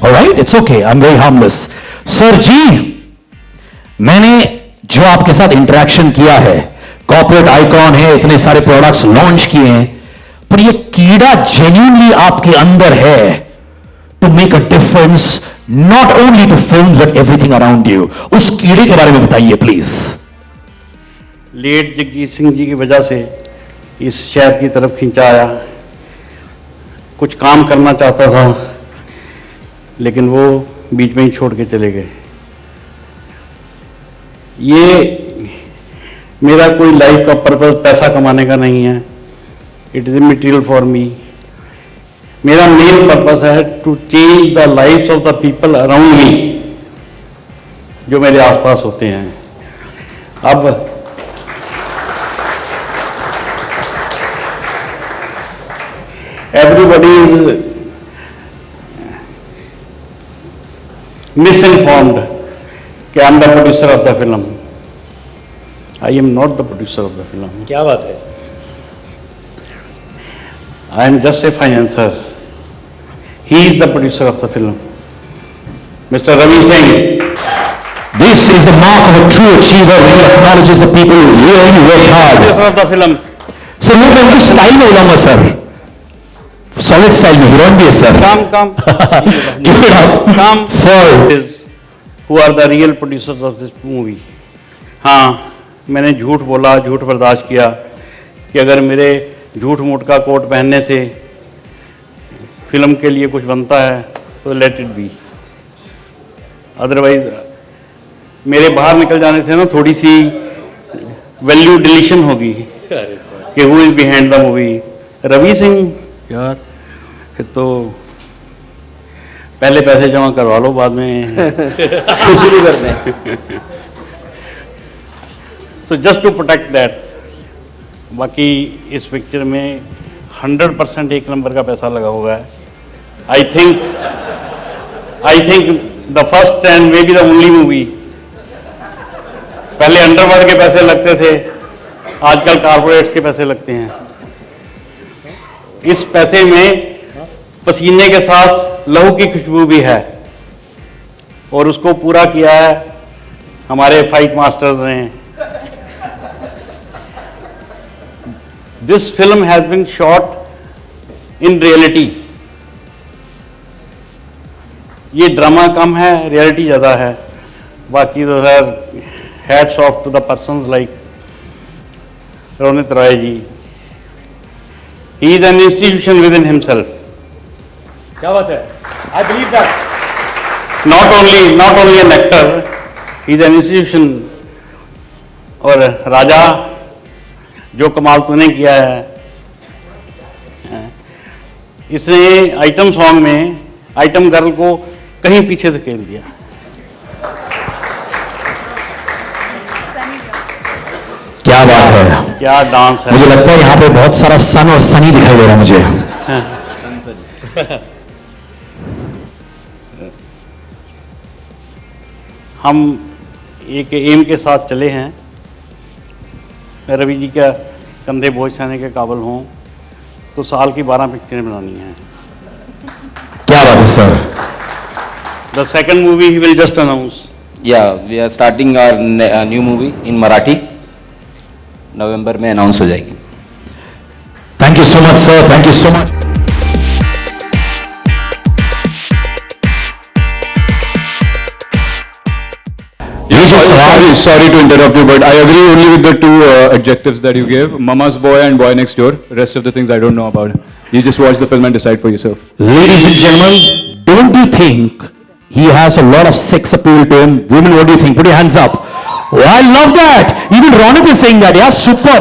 Alright, it's okay, I am very harmless. Sir ji, मैंने जो आपके साथ इंटरेक्शन किया है, कॉर्पोरेट आइकॉन है, इतने सारे प्रोडक्ट्स लॉन्च किए हैं, पर ये कीड़ा जेन्युइनली आपके अंदर है to make a difference, not only to film but everything around you. उस कीड़े के बारे में बताइए प्लीज। लेट जगजीत सिंह जी की वजह से इस शहर की तरफ खिंचा आया। कुछ काम करना चाहता था लेकिन वो बीच में ही छोड़ के चले गए। ये मेरा कोई लाइफ का पर्पस पैसा कमाने का नहीं है। It is a material for me. मेरा मेन पर्पस है to change the lifes of the people around me, जो मेरे आसपास होते हैं। अब everybody is misinformed कि I am the producer of the film. I am not the producer of the film. क्या बात है? I am just a financer. He is the producer of the film. Mr. Ravi Singh. This is the mark of a true achiever when he acknowledges the people who really work hard. Producer of the film. Sir मैं उनको style में बुलाऊंगा sir, solid style में, heroine भी है sir. Come. Give it up Come for who are the real producers of this movie. हाँ, मैंने झूठ बोला, झूठ बर्दाश्त किया कि अगर मेरे झूठ मूठ का कोट पहनने से फिल्म के लिए कुछ बनता है तो लेट इट बी। अदरवाइज मेरे बाहर निकल जाने से ना थोड़ी सी वैल्यू डिलीशन होगी कि who is behind the movie. Ravi Singh यार, फिर तो पहले पैसे जमा करवा लो, बाद में शुरू कर दें। So just to protect that. बाकी इस पिक्चर में 100% एक नंबर का पैसा लगा हुआ है। आई think the first and may be the only movie. पहले अंडरवर्ल्ड के पैसे लगते थे, आजकल कारपोरेट्स के पैसे लगते हैं। इस पैसे में पसीने के साथ लहू की खुशबू भी है और उसको पूरा किया है हमारे फाइट मास्टर्स ने। This film has been shot in reality. ये ड्रामा कम है, रियलिटी ज़्यादा है। बाकी तो sir hats off to the persons like Ronit Roy ji. He is an institution within himself. क्या बात है? I believe that. Not only an actor, he is an institution. और राजा, जो कमाल तूने किया है, इसने आइटम सॉन्ग में आइटम गर्ल को कहीं पीछे धकेल दिया। क्या बात है, क्या डांस है। मुझे लगता है यहाँ पे बहुत सारा सन और सनी दिखाई दे रहा है मुझे। हम एक एम के साथ चले हैं, रवि जी का कंधे बोझ सहने के काबिल हों तो साल की 12 पिक्चरें बनानी हैं। क्या बात है sir. The second movie he will just announce. Yeah, we are starting our new movie in Marathi. नवंबर में अनाउंस हो जाएगी। Thank you so much sir, thank you so much. Sorry to interrupt you, but I agree only with the two adjectives that you gave, Mama's Boy and Boy Next Door. Rest of the things I don't know about. You just watch the film and decide for yourself. Ladies and gentlemen, don't you think he has a lot of sex appeal to him? Women, what do you think? Put your hands up. Oh, I love that. Even Ronit is saying that. Yeah, super.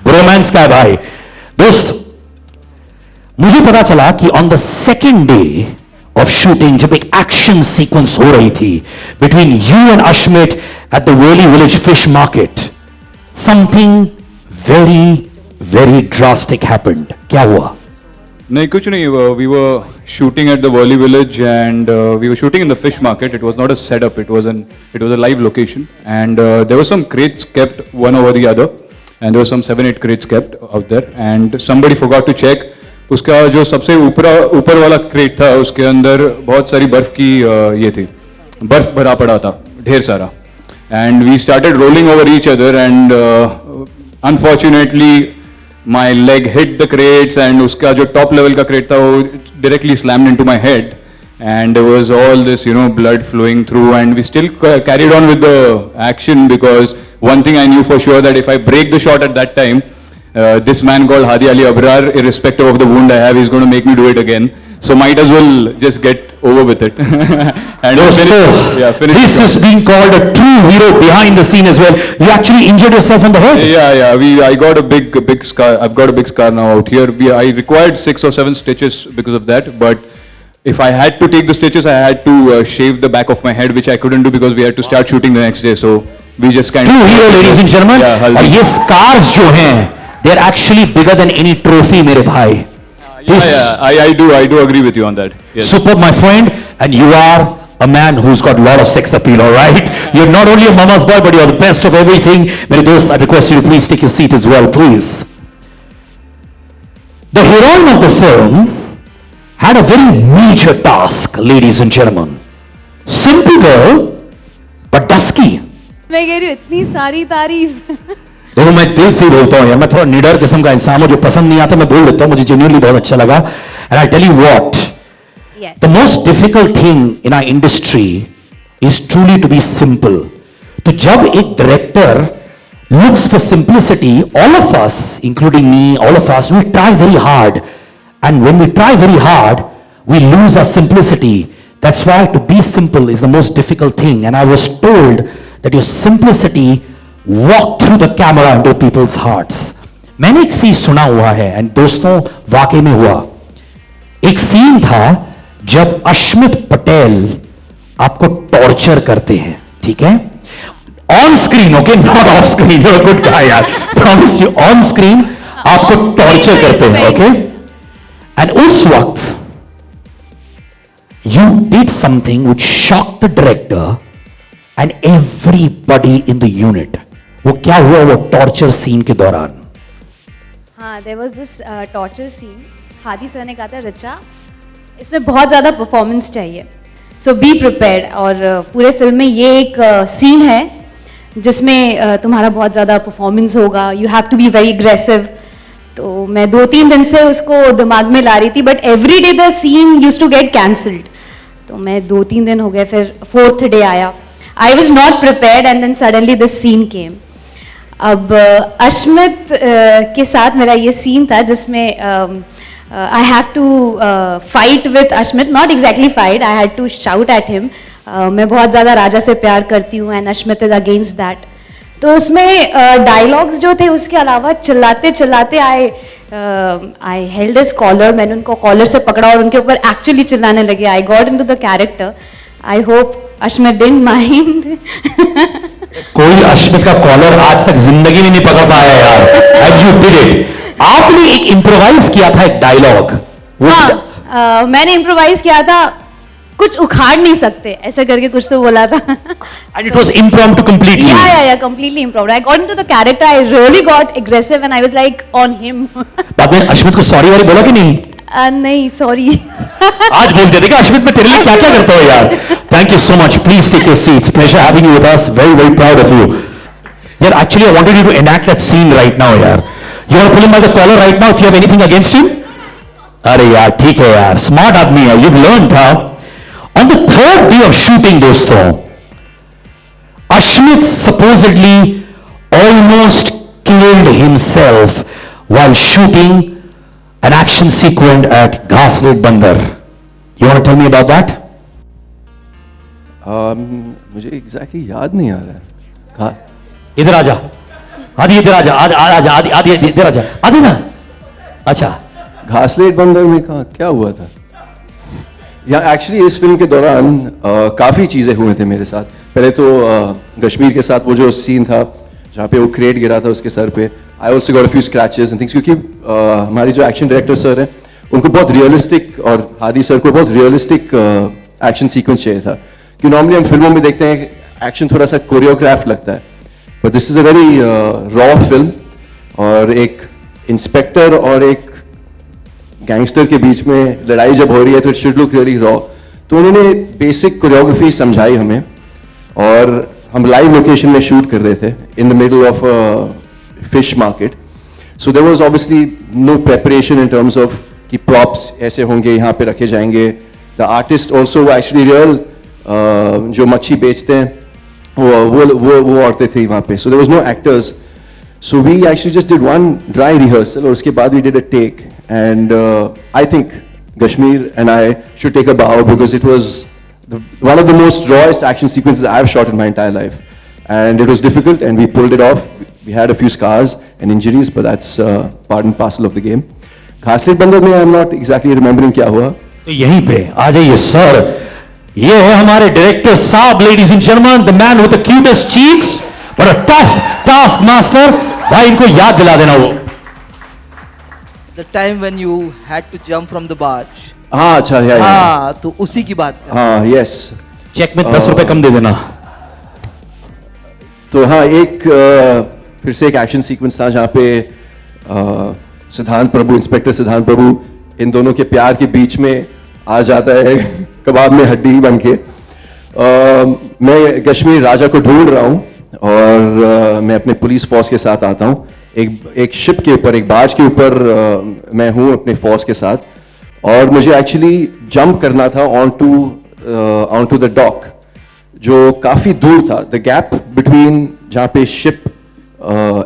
Bromance का है भाई। दोस्त, मुझे पता चला कि on the second day of shooting, जब एक action sequence हो रही थी between you and Ashmit at the Worli Village Fish Market, something very drastic happened. क्या हुआ? नहीं कुछ नहीं, we were shooting at the Worli Village and we were shooting in the fish market. It was not a setup, it was a live location, and there were some crates kept one over the other, and there were some 7-8 crates kept out there, and somebody forgot to check उसका जो सबसे ऊपर वाला crate था उसके अंदर बहुत सारी बर्फ की ये थी, बर्फ भरा पड़ा था ढेर सारा, and we started rolling over each other and unfortunately my leg hit the crates and उसका जो टॉप लेवल का क्रेट था वो directly slammed into my head and there was all this blood flowing through, and we still carried on with the action because one thing I knew for sure, that if I break the shot at that time, this man called Hadi Ali Abrar, irrespective of the wound I have, is going to make me do it again, so might as well just get over with it. And finish This is being called a true hero behind the scene as well. You actually injured yourself on the head. I got a big scar. I've got a big scar now out here. I required 6 or 7 stitches because of that, but if I had to take the stitches, I had to shave the back of my head, which I couldn't do because we had to start shooting the next day. So we just kind True of hero, ladies and gentlemen. Yeah, और ये scars जो हैं, they are actually bigger than any trophy, मेरे भाई. I do agree with you on that. Yes. Superb, my friend, and you are a man who's got a lot of sex appeal, all right? You're not only a mama's boy, but you're the best of everything. मेरे दोस्त, I request you to please take your seat as well, please. The heroine of the film had a very major task, ladies and gentlemen. Simple girl, but dusky. मैं कह रही हूँ इतनी सारी तारीफ. देखो मैं दिल से बोलता हूँ यार, मैं थोड़ा निडर किस्म का इंसान हूँ, जो पसंद नहीं आता मैं बोल देता हूँ, मुझे जेन्युइनली बहुत अच्छा लगा. And I'll tell you what, Yes. the most difficult thing in our industry is truly to be simple. तो जब एक director looks for simplicity, all of us, including me, all of us, we try very hard. And when we try very hard, we lose our simplicity. That's why to be simple is the most difficult thing. And I was told that your simplicity walked through the camera into people's hearts. मैंने एक चीज सुना हुआ है, and दोस्तों वाकई में हुआ. एक सीन था जब अश्मित पटेल आपको टॉर्चर करते हैं, ठीक है? On screen, okay, not off screen. You are good guy यार, प्रॉमिस यू. ऑन स्क्रीन आपको टॉर्चर करते हैं, ओके? And उस वक्त you did something which shocked the director and everybody in the unit. वो क्या हुआ वो torture scene के दौरान? हाँ, there was this torture scene. Hadi sir ने कहा था रिचा, इसमें बहुत ज़्यादा परफॉर्मेंस चाहिए, so be prepared. और पूरे फिल्म में ये एक सीन है जिसमें तुम्हारा बहुत ज़्यादा परफॉर्मेंस होगा. You have to be very aggressive. तो मैं 2-3 दिन से उसको दिमाग में ला रही थी, but every day the scene use to get cancelled. तो मैं 2-3 दिन हो गए, फिर 4th डे आया. I was not prepared and then suddenly this scene came. अब अश्मित के साथ मेरा ये सीन था जिसमें I have to fight with Ashmit. Not exactly fight, I had to shout at him. मैं बहुत ज़्यादा राजा से प्यार करती हूँ and Ashmit is against that. तो उसमें डायलॉग्स जो थे उसके अलावा चिल्लाते चिल्लाते आई हेल्ड हिज कॉलर. मैंने उनको कॉलर से पकड़ा और उनके ऊपर एक्चुअली चिल्लाने लगे. I got into the character. I hope Ashmit didn't mind. कोई अश्मित का कॉलर आज तक जिंदगी में नहीं पकड़ पाया यार. And you did it. आपने एक इम्प्रोवाइज किया था एक डायलॉग. हाँ, मैंने इम्प्रोवाइज किया था, कुछ उखाड़ नहीं सकते ऐसे करके कुछ तो बोला था. And it was impromptu completely. Yeah, completely impromptu. I got into the character. I really got aggressive and I was like on him. बाद में अश्मित को सॉरी वारी बोला कि नहीं? नहीं, सॉरी. आज बोल दे. देखा अश्मित, मैं तेरे लिए क्या क्या करता हूँ यार. Thank you so much. Please take your seats. Pleasure having you with us. Very very proud of you. यार actually I wanted you to enact that scene right now यार. You want to pull him by the collar right now if you have anything against him? अरे यार ठीक है यार, smart आदमी है. You've learned how. On the 3rd day of shooting, दोस्तों, Ashmit supposedly almost killed himself while shooting an action sequence at Ghaslet Bandar. You want to tell me about that? मुझे exactly याद नहीं आ रहा है. इधर आजा, आदि इधर आजा, आजा आदि आदि इधर आजा, आदि ना. अच्छा, घासलेट बंदर में कहा क्या हुआ था? या एक्चुअली इस फिल्म के दौरान काफ़ी चीज़ें हुए थे मेरे साथ. पहले तो कश्मीर के साथ वो जो सीन था जहाँ पे वो क्रेट गिरा था उसके सर पे, I also got a few scratches and things, क्योंकि हमारी जो एक्शन डायरेक्टर सर हैं उनको बहुत रियलिस्टिक, और हादी सर को बहुत रियलिस्टिक एक्शन सीक्वेंस चाहिए था. कि नॉर्मली हम फिल्मों में देखते हैं एक्शन थोड़ा सा कोरियोग्राफ लगता है, but this is a very raw film. और एक इंस्पेक्टर और एक गैंगस्टर के बीच में लड़ाई जब हो रही है तो it should look really raw. तो उन्होंने बेसिक कोरियोग्राफी समझाई हमें, और हम लाइव लोकेशन में शूट कर रहे थे in the middle of fish market. So there was obviously no preparation in terms of कि प्रॉप्स ऐसे होंगे, यहाँ पे रखे जाएंगे। The artist also actually real जो मच्छी बेचते हैं वो औरतें थी वहाँ पे। So there was no actors, so we actually just did one dry rehearsal, और उसके बाद we did a take, and I think Kashmir and I should take a bow because it was one of the most rawest action sequences I've shot in my entire life, and it was difficult and we pulled it off. We had a few scars and injuries, but that's part and parcel of the game. Khaslit Bandar में I'm not exactly remembering क्या हुआ। तो यहीं पे आ जाइए sir, ये है हमारे डायरेक्टर साहब, ladies and gentleman, the man with the cutest cheeks but a tough task master. भाई इनको याद दिला देना वो The time when you had to jump from the barge. हाँ अच्छा है। हाँ, तो उसी की बात कर। हाँ यस। चेक में 10 रुपए कम दे देना। तो हाँ एक फिर से एक एक्शन सीक्वेंस था जहाँ पे सिद्धांत प्रभु, इंस्पेक्टर सिद्धांत प्रभु इन दोनों के प्यार के बीच में आ जाता है कबाब में हड्डी बन के। मैं कश्मीर राजा को ढूंढ रहा हूँ और मैं अपने पुलिस फोर्स के साथ आता हूँ। एक शिप के ऊपर, एक बाज के ऊपर मैं हूँ अपने फोर्स के साथ, और मुझे एक्चुअली जंप करना था ऑन टू द डॉक जो काफ़ी दूर था। द गैप बिटवीन जहाँ पे शिप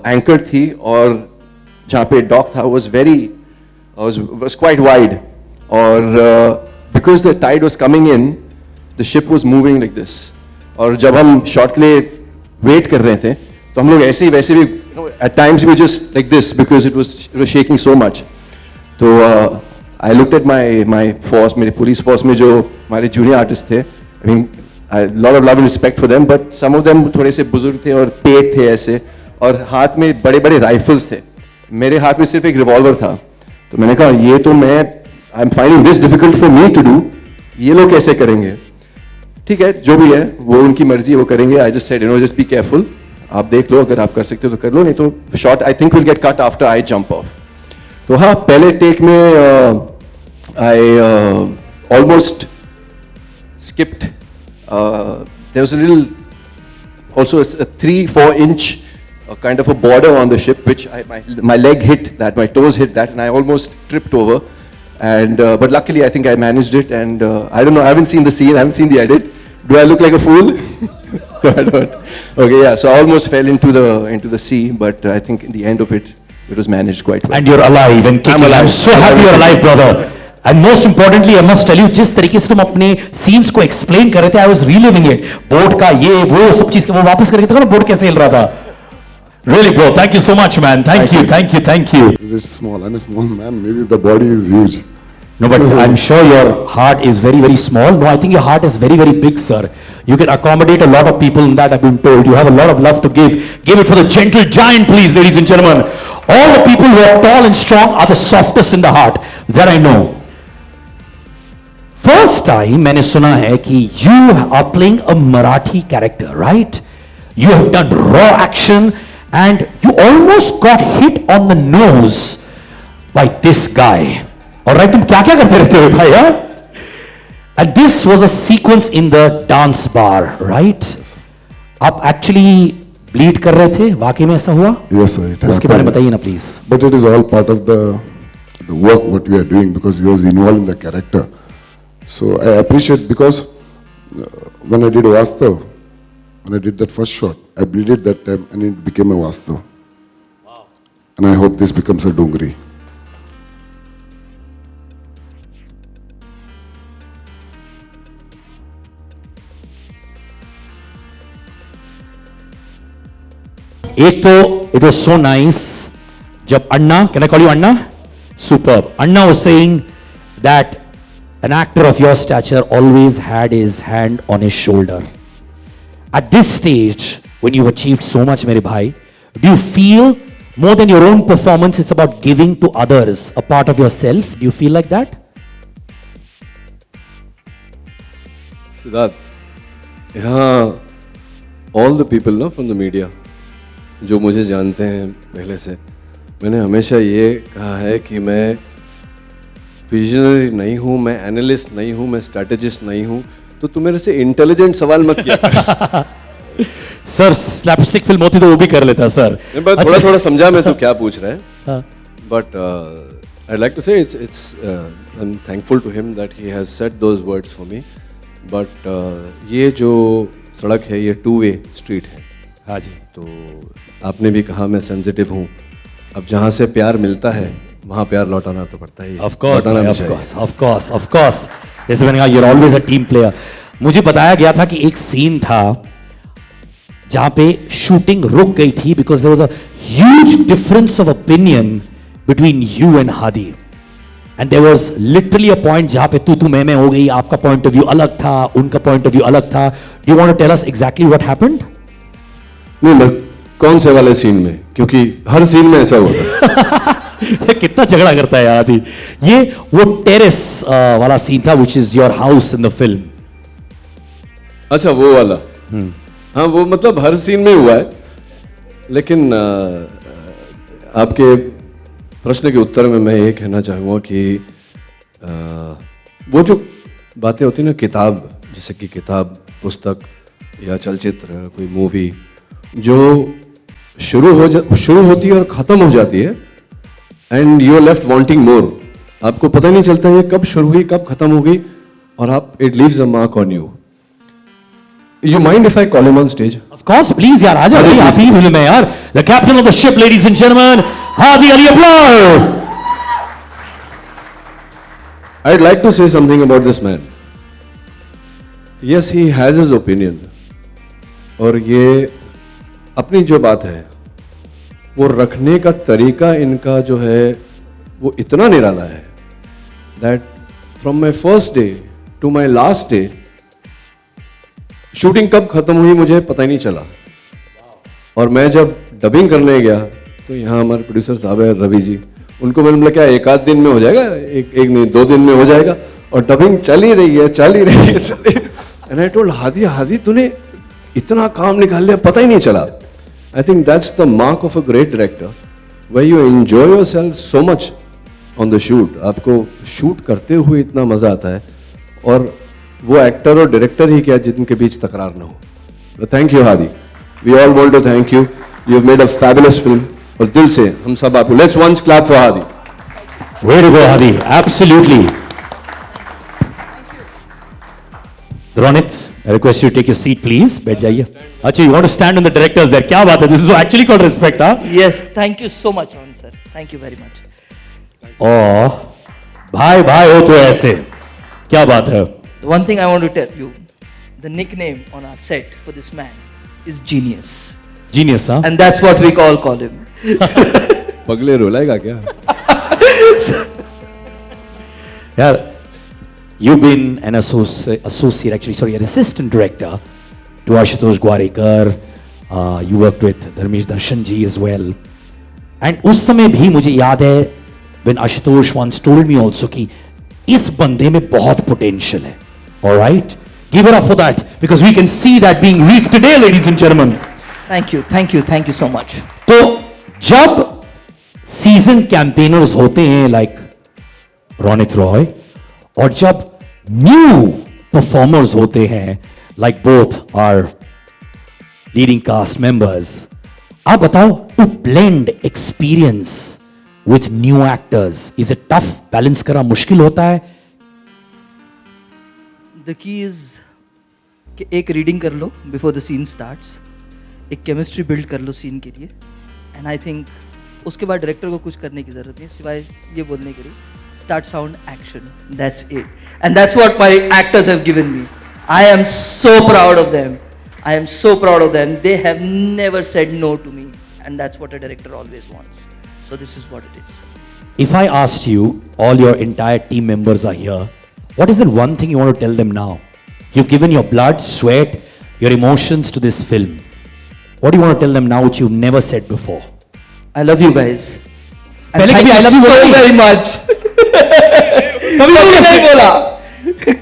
एंकर थी और जहाँ पे डॉक था was quite wide, और because the tide was coming in, the ship was moving like this, और जब हम शॉट के लिए वेट कर रहे थे तो हम लोग ऐसे ही वैसे भी at times we just like this because it was shaking so much. तो I looked at my force, मेरे पुलिस फोर्स में जो हमारे जूनियर आर्टिस्ट थे, I mean lot of love and respect for them, but some of them थोड़े से बुजुर्ग थे और पेट थे ऐसे, और हाथ में बड़े बड़े राइफल्स थे। मेरे हाथ में सिर्फ एक रिवॉल्वर था। तो मैंने कहा ये तो I am finding this difficult for me to do, ये लोग कैसे करेंगे? ठीक है जो भी है वो उनकी मर्जी, वो करेंगे। I just said just be careful, आप देख लो, अगर आप कर सकते हो तो कर लो, नहीं तो shot I think will get cut after I jump off. तो हाँ पहले टेक में I almost skipped, there was a little also a 3-4 inch kind of a border on the ship, which my leg hit that, my toes hit that, and I almost tripped over. And but luckily I think I managed it, and I don't know, I haven't seen the scene, I haven't seen the edit. Do I look like a fool? I don't. Okay, yeah. So I almost fell into the sea, but I think in the end of it, it was managed quite well. And you're alive and kicking. I'm so happy you're alive, brother. And most importantly, I must tell you, जिस तरीके से तुम अपने scenes को explain कर रहे थे, I was reliving it. Boat का ये वो सब चीज का वो वापस करके देखो ना, बोट कैसे हिल रहा था. Really, bro. Thank you so much, man. Thank you. It's small. I'm a small man. Maybe the body is huge. No, but I'm sure your heart is very, very small. No, I think your heart is very, very big, sir. You can accommodate a lot of people in that, I've been told. You have a lot of love to give. Give it for the gentle giant, please, ladies and gentlemen. All the people who are tall and strong are the softest in the heart. That I know. First time मैंने सुना है कि you are playing a Marathi character, right? You have done raw action and you almost got hit on the nose by this guy. Alright, तुम क्या क्या करते रहते हो भाई यार? And this was a sequence in the dance bar, right? आप actually bleed कर रहे थे? वाकई में ऐसा हुआ? Yes, sir. It उसके बारे में happened. बताइए ना please. But it is all part of the work what we are doing because he was involved in the character. So I appreciate because when I did Vastav, when I did that first shot, I bleeded that time and it became a Vastav. Wow. And I hope this becomes a Dungri. एक तो it was so nice जब अन्ना, can I call you Anna? Superb. Anna was saying that an actor of your stature always had his hand on his shoulder. At this stage, when you've achieved so much, mere bhai, do you feel more than your own performance, it's about giving to others a part of yourself? Do you feel like that? Siddharth, यहाँ all the people ना from the media जो मुझे जानते हैं पहले से, मैंने हमेशा ये कहा है कि मैं विजनरी नहीं हूँ, मैं एनालिस्ट नहीं हूँ, मैं स्ट्रैटेजिस्ट नहीं हूँ, तो तू मेरे से इंटेलिजेंट सवाल मत किया। सर स्लैपस्टिक फिल्म होती तो वो भी कर लेता सर। थोड़ा थोड़ा समझा मैं तू क्या पूछ रहा है, हाँ। But I'd like to say I'm thankful to him that he has said those words for me. But ये जो सड़क है ये 2-way street है। हाँ जी। तो आपने भी कहा मैं सेंसिटिव हूँ, अब जहाँ से प्यार मिलता है वहाँ प्यार लौटाना तो पड़ता ही है। Of course, लौटाना भी of चाहिए। course, of course, of course. जैसे मैंने कहा you're always a team player. मुझे बताया गया था कि एक सीन था जहां पे शूटिंग रुक गई थी because there was a huge difference of opinion between you and Hadi. And there was literally a point जहां पे तू मैं हो गई, आपका point of view अलग था, उनका point of view अलग था. Do you want to tell us exactly what happened? नहीं, मैं कौन से वाले सीन में, क्योंकि हर सीन में ऐसा होता है। कितना झगड़ा करता है यार आदि। ये वो टेरेस वाला सीन था which is your house in the film. अच्छा वो वाला, हाँ वो मतलब हर सीन में हुआ है, लेकिन आपके प्रश्न के उत्तर में मैं ये कहना चाहूँगा कि वो जो बातें होती हैं ना, किताब, जैसे कि किताब, पुस्तक या चलचित्र, कोई मूवी जो शुरू होती है और ख़त्म हो जाती है, and you are left wanting more, आपको पता नहीं चलता है कब शुरू हुई कब ख़त्म हो गई, और आप it leaves a mark on you. You mind if I call him on stage? Of course, please यार, आजा भाई, आप ही फिल्म है यार। The captain of the ship, ladies and gentlemen, Hadi Ali Abrar. I'd like to say something about this man. Yes, he has his opinion. और ये अपनी जो बात है वो रखने का तरीका इनका जो है वो इतना निराला है that from my first day to my last day shooting कब खत्म हुई मुझे पता ही नहीं चला। और मैं जब डबिंग करने गया तो यहाँ हमारे प्रोड्यूसर साहब है रवि जी, उनको मैंने बोला क्या एक आध दिन में हो जाएगा, एक नहीं 2 दिन में हो जाएगा, और डबिंग चल ही रही है। एंड आई टोल्ड हादी तूने इतना काम निकाल लिया पता ही नहीं चला। I think that's the mark of a great director, where you enjoy yourself so much on the shoot. आपको शूट करते हुए इतना मजा आता है, और वो एक्टर और डायरेक्टर ही क्या जिनके बीच तकरार ना हो। Thank you Hadi, we all want to thank you, you have made a fabulous film, और दिल से हम सब आपको let's once clap for Hadi. Way to go, Hadi, absolutely. Ronit, I request you to take your seat, please. बैठ जाइए। अच्छा, you want to stand on the directors there? क्या बात है? This is actually called respect, हाँ? Yes, thank you so much, Ron sir. Thank you very much. भाई हो तो ऐसे, क्या बात है? One thing I want to tell you, the nickname on our set for this man is Genius. Genius, हाँ? And that's what we call him. पगले रोलाएगा क्या? यार, you've been an an assistant director to Ashutosh Gwarekar. You worked with Dharmesh Darshan ji as well. And उस समय भी मुझे याद है when Ashutosh once told me also कि इस बंदे में बहुत potential है. All right? Give it up for that, because we can see that being reaped today, ladies and gentlemen. Thank you so much. तो जब सीजन कैंपेनर्स होते हैं लाइक रोनित रॉय, और जब न्यू परफॉर्मर्स होते हैं like both are leading cast members, आप बताओ, to blend experience with new actors, is it tough? Balance करना मुश्किल होता है? The key is कि एक रीडिंग कर लो बिफोर द सीन स्टार्ट्स, एक केमिस्ट्री बिल्ड कर लो सीन के लिए, एंड आई थिंक उसके बाद डायरेक्टर को कुछ करने की जरूरत नहीं सिवाय ये बोलने के लिए start sound action, that's it, and that's what my actors have given me. I am so proud of them. They have never said no to me, and that's what a director always wants. So this is what it is. If I asked you, all your entire team members are here, what is the one thing you want to tell them now? You've given your blood, sweat, your emotions to this film. What do you want to tell them now which you've never said before? I love you guys. And पहले thank कभी I love you you so बोला very much.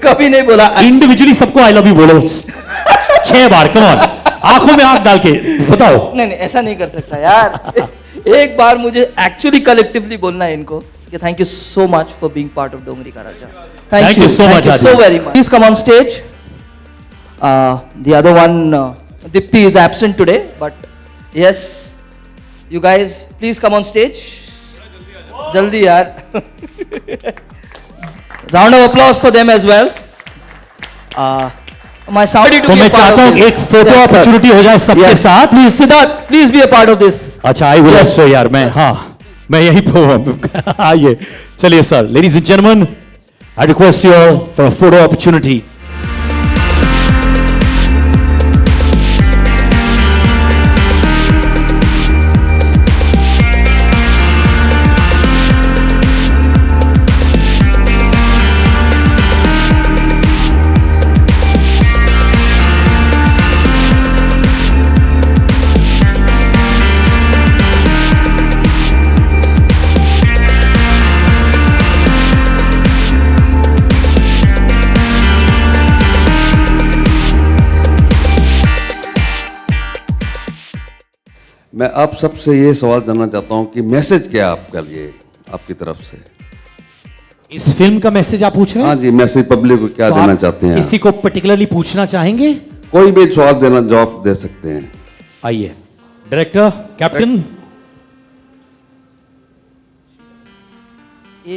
कभी नहीं बोला. Individually सबको I love you बोलो 6 बार, come on, आंखों में आंख डाल के बताओ. नहीं ऐसा नहीं कर सकता यार. एक बार मुझे एक्चुअली कलेक्टिवली बोलना है इनको, Thank you so much for being part of Dongri Ka Raja. Thank you so much, Thank you so Adi. very much. Please come on stage. The other one, Dipti, is absent today, but yes, you guys, please come on stage. Jaldi yaar. Round of applause for them as well. My sound to तो be मैं a part चाहता of हूँ this. एक photo Yes, sir. Opportunity हो जाए सबके Yes. साथ. Please, Siddharth, please be a part of this. अच्छा, आई विल ऑल्सो यार, मैं हाँ मैं यही पे आइए चलिए sir. Ladies and gentleman, I request you all for a photo opportunity. मैं आप सबसे ये सवाल जानना चाहता हूँ कि मैसेज क्या है आपके लिए, आपकी तरफ से? इस फिल्म का मैसेज आप पूछ रहे हैं? हाँ जी, मैसेज पब्लिक को क्या तो देना आप चाहते हैं? किसी को पर्टिकुलरली पूछना चाहेंगे? कोई भी सवाल देना, जवाब दे सकते हैं. आइए डायरेक्टर, कैप्टन.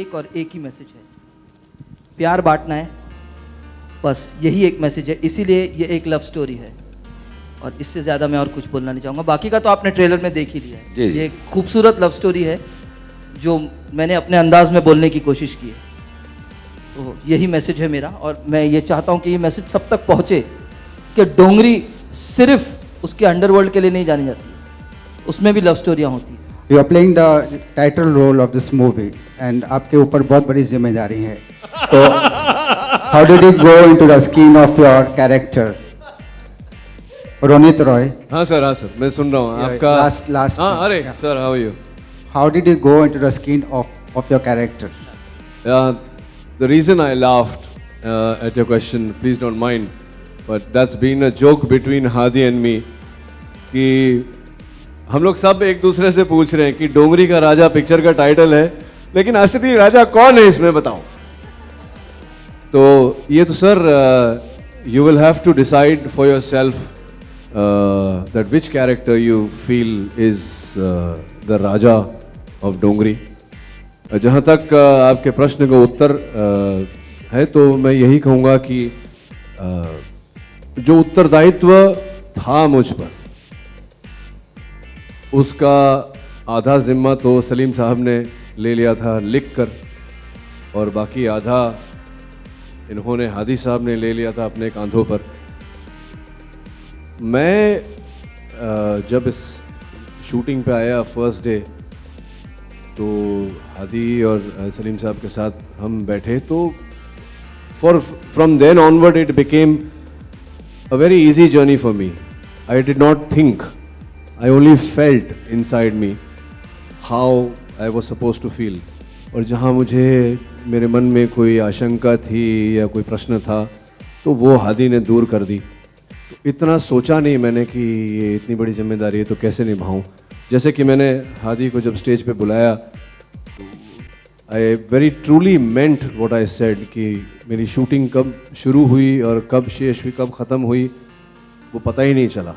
एक और एक ही मैसेज है, प्यार बांटना है, बस यही एक मैसेज है. इसीलिए ये एक लव स्टोरी है और इससे ज़्यादा मैं और कुछ बोलना नहीं चाहूँगा. बाकी का तो आपने ट्रेलर में देख ही लिया है. जी, जी. ये एक खूबसूरत लव स्टोरी है जो मैंने अपने अंदाज में बोलने की कोशिश की है. तो यही मैसेज है मेरा और मैं ये चाहता हूँ कि ये मैसेज सब तक पहुँचे कि डोंगरी सिर्फ उसके अंडरवर्ल्ड के लिए नहीं जानी जाती, उसमें भी लव स्टोरियाँ होती हैं. You are playing the title role of this movie and आपके ऊपर बहुत बड़ी जिम्मेदारी है. तो how did you go into the skin of your character? Ronit Roy. हाँ सर, मैं सुन रहा हूँ आपका. last हाँ, अरे yeah. Sir, how are you? How did you go into the skin of your character? The reason I laughed at your question, please don't mind, but that's been a joke between Hadi and me कि हम लोग सब एक दूसरे से पूछ रहे हैं कि डोंगरी का राजा पिक्चर का टाइटल है, लेकिन असली राजा कौन है इसमें बताओ. तो ये तो sir you will have to decide for yourself that which character you feel is the Raja of Dongri. जहाँ तक आपके प्रश्न का उत्तर है तो मैं यही कहूँगा कि जो उत्तरदायित्व था मुझ पर, उसका आधा जिम्मा तो सलीम साहब ने ले लिया था लिख कर, और बाकी आधा इन्होंने, हादी साहब ने ले लिया था अपने कांधों पर. मैं जब इस शूटिंग पे आया फर्स्ट डे, तो हादी और सलीम साहब के साथ हम बैठे, तो from then onward it became a very easy journey for me. I did not think, I only felt inside me how I was supposed to feel. और जहाँ मुझे मेरे मन में कोई आशंका थी या कोई प्रश्न था, तो वो हादी ने दूर कर दी. तो इतना सोचा नहीं मैंने कि ये इतनी बड़ी जिम्मेदारी है तो कैसे निभाऊं. जैसे कि मैंने हादी को जब स्टेज पे बुलाया, I very truly meant what I said कि मेरी शूटिंग कब शुरू हुई और कब शेष हुई, कब ख़त्म हुई, वो पता ही नहीं चला.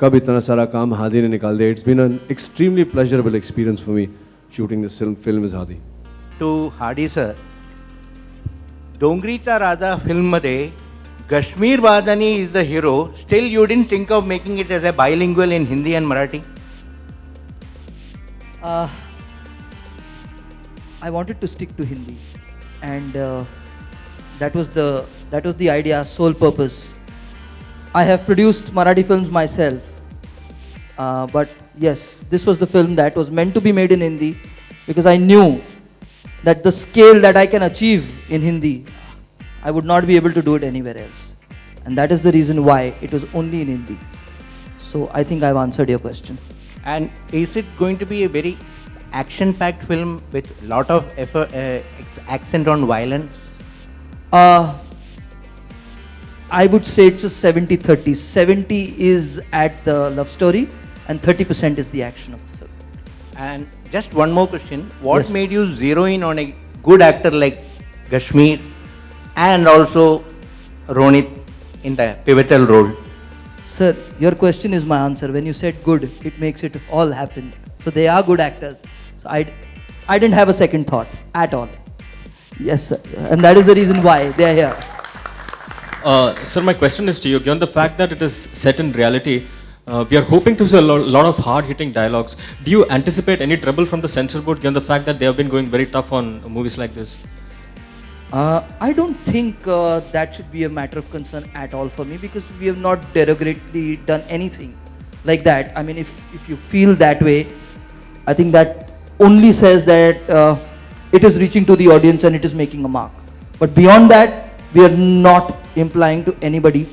कब इतना सारा काम हादी ने निकाल दिया. It's been an extremely pleasurable experience for me shooting this film is Hadi. To Hadi sir, डोंगरीचा राजा फिल्ममध्ये कश्मीर बादनी is the hero. Still you didn't think of making it as a bilingual in Hindi and Marathi? I wanted to stick to Hindi, and that was the idea, sole purpose. I have produced Marathi films myself, but yes, this was the film that was meant to be made in Hindi, because I knew that the scale that I can achieve in Hindi, I would not be able to do it anywhere else, and that is the reason why it was only in Hindi. So I think I've answered your question. And is it going to be a very action-packed film with lot of effort, accent on violence? I would say it's a 70-30. 70 is at the love story and 30% is the action of the film. And just one more question. What made you zero in on a good actor like Kashmir and also Ronit in the pivotal role? Sir, your question is my answer. When you said good, it makes it all happen. So they are good actors. So I didn't have a second thought at all. Yes, sir. And that is the reason why they are here. Sir, my question is to you. Given the fact that it is set in reality, we are hoping to see a lot of hard-hitting dialogues. Do you anticipate any trouble from the censor board, given the fact that they have been going very tough on movies like this? I don't think that should be a matter of concern at all for me, because we have not derogatorily done anything like that. I mean, if you feel that way, I think that only says that it is reaching to the audience and it is making a mark. But beyond that, we are not implying to anybody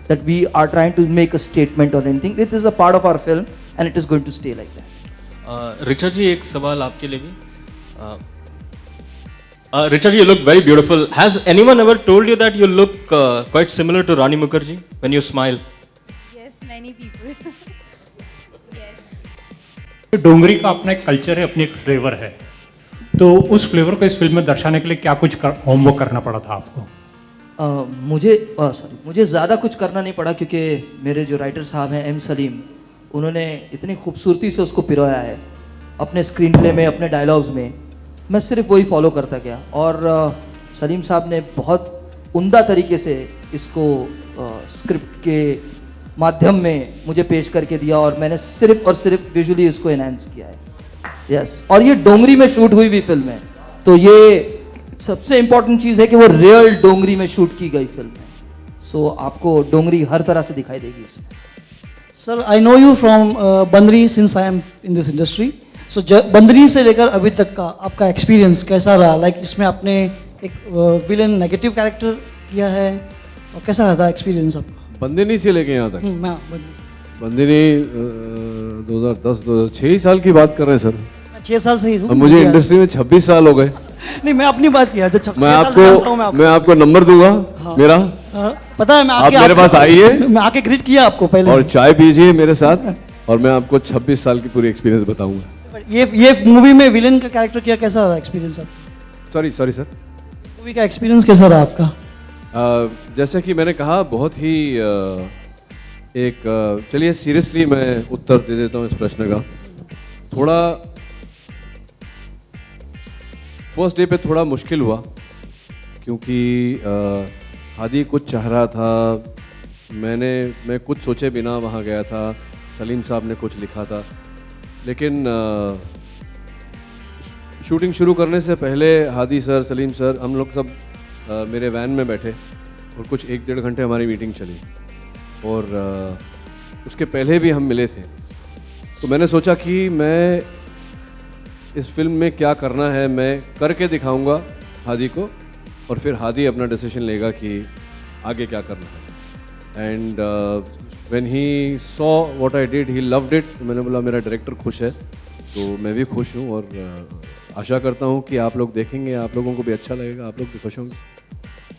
that we are trying to make a statement or anything. It is a part of our film and it is going to stay like that. Richa ji, एक सवाल आपके लिए भी. Richa ji, you look very beautiful. Has anyone ever told you that you look quite similar to Rani Mukherjee when you smile? Yes, many people. डोंगरी का अपना एक culture है, अपनी एक फ्लेवर है, तो उस फ्लेवर को इस फिल्म में दर्शाने के लिए क्या कुछ होमवर्क करना पड़ा था आपको? मुझे ज़्यादा कुछ करना नहीं पड़ा, क्योंकि मेरे जो राइटर साहब हैं एम सलीम, उन्होंने इतनी खूबसूरती से उसको पिरोया है अपने स्क्रीन प्ले में, अपने डायलॉग्स में. मैं सिर्फ वही फॉलो करता गया और सलीम साहब ने बहुत उम्दा तरीके से इसको स्क्रिप्ट के माध्यम में मुझे पेश करके दिया और मैंने सिर्फ और सिर्फ विजुअली इसको एनहांस किया है. यस, और ये डोंगरी में शूट हुई हुई फिल्म है, तो ये सबसे इंपॉर्टेंट चीज़ है कि वो रियल डोंगरी में शूट की गई फिल्म है. सो आपको डोंगरी हर तरह से दिखाई देगी इसमें. Sir, I know you from Bandri since I am in this industry. So Bandri से लेकर अभी तक का आपका एक्सपीरियंस कैसा रहा? लाइक इसमें आपने एक विलन नेगेटिव कैरेक्टर किया है, और कैसा रहा एक्सपीरियंस आपका? बंदिनी से लेके यहाँ तक? बंदिनी 2010 6 साल की बात कर रहे हैं सर. मैं 6 साल से ही हूँ. मुझे इंडस्ट्री में 26 साल हो गए. नहीं, मैं अपनी बात किया. मैं आपको नंबर दूंगा. हाँ. मेरा पता है, मैं आप मेरे पास आइए, मैं आके ग्रीट किया आपको पहले, और चाय पीजिए मेरे साथ, और मैं आपको 26 साल की पूरी एक्सपीरियंस बताऊंगा. ये मूवी में विलेन का कैरेक्टर किया, कैसा रहा एक्सपीरियंस आपका? सॉरी सर, मूवी का एक्सपीरियंस कैसा रहा आपका? जैसे कि मैंने कहा, बहुत ही चलिए सीरियसली मैं उत्तर दे देता हूँ इस प्रश्न का. थोड़ा फर्स्ट डे पे थोड़ा मुश्किल हुआ, क्योंकि हादी कुछ चाह रहा था, मैं कुछ सोचे बिना वहाँ गया था, सलीम साहब ने कुछ लिखा था, लेकिन शूटिंग शुरू करने से पहले हादी सर, सलीम सर, हम लोग सब मेरे वैन में बैठे और कुछ 1-1.5 घंटे हमारी मीटिंग चली, और उसके पहले भी हम मिले थे. तो मैंने सोचा कि मैं इस फिल्म में क्या करना है मैं करके दिखाऊंगा हादी को, और फिर हादी अपना डिसीजन लेगा कि आगे क्या करना है. And when he saw what I did, he loved it. मैंने बोला मेरा डायरेक्टर खुश है तो मैं भी खुश हूँ, और आशा करता हूँ कि आप लोग देखेंगे, आप लोगों को भी अच्छा लगेगा, आप लोग भी खुश होंगे.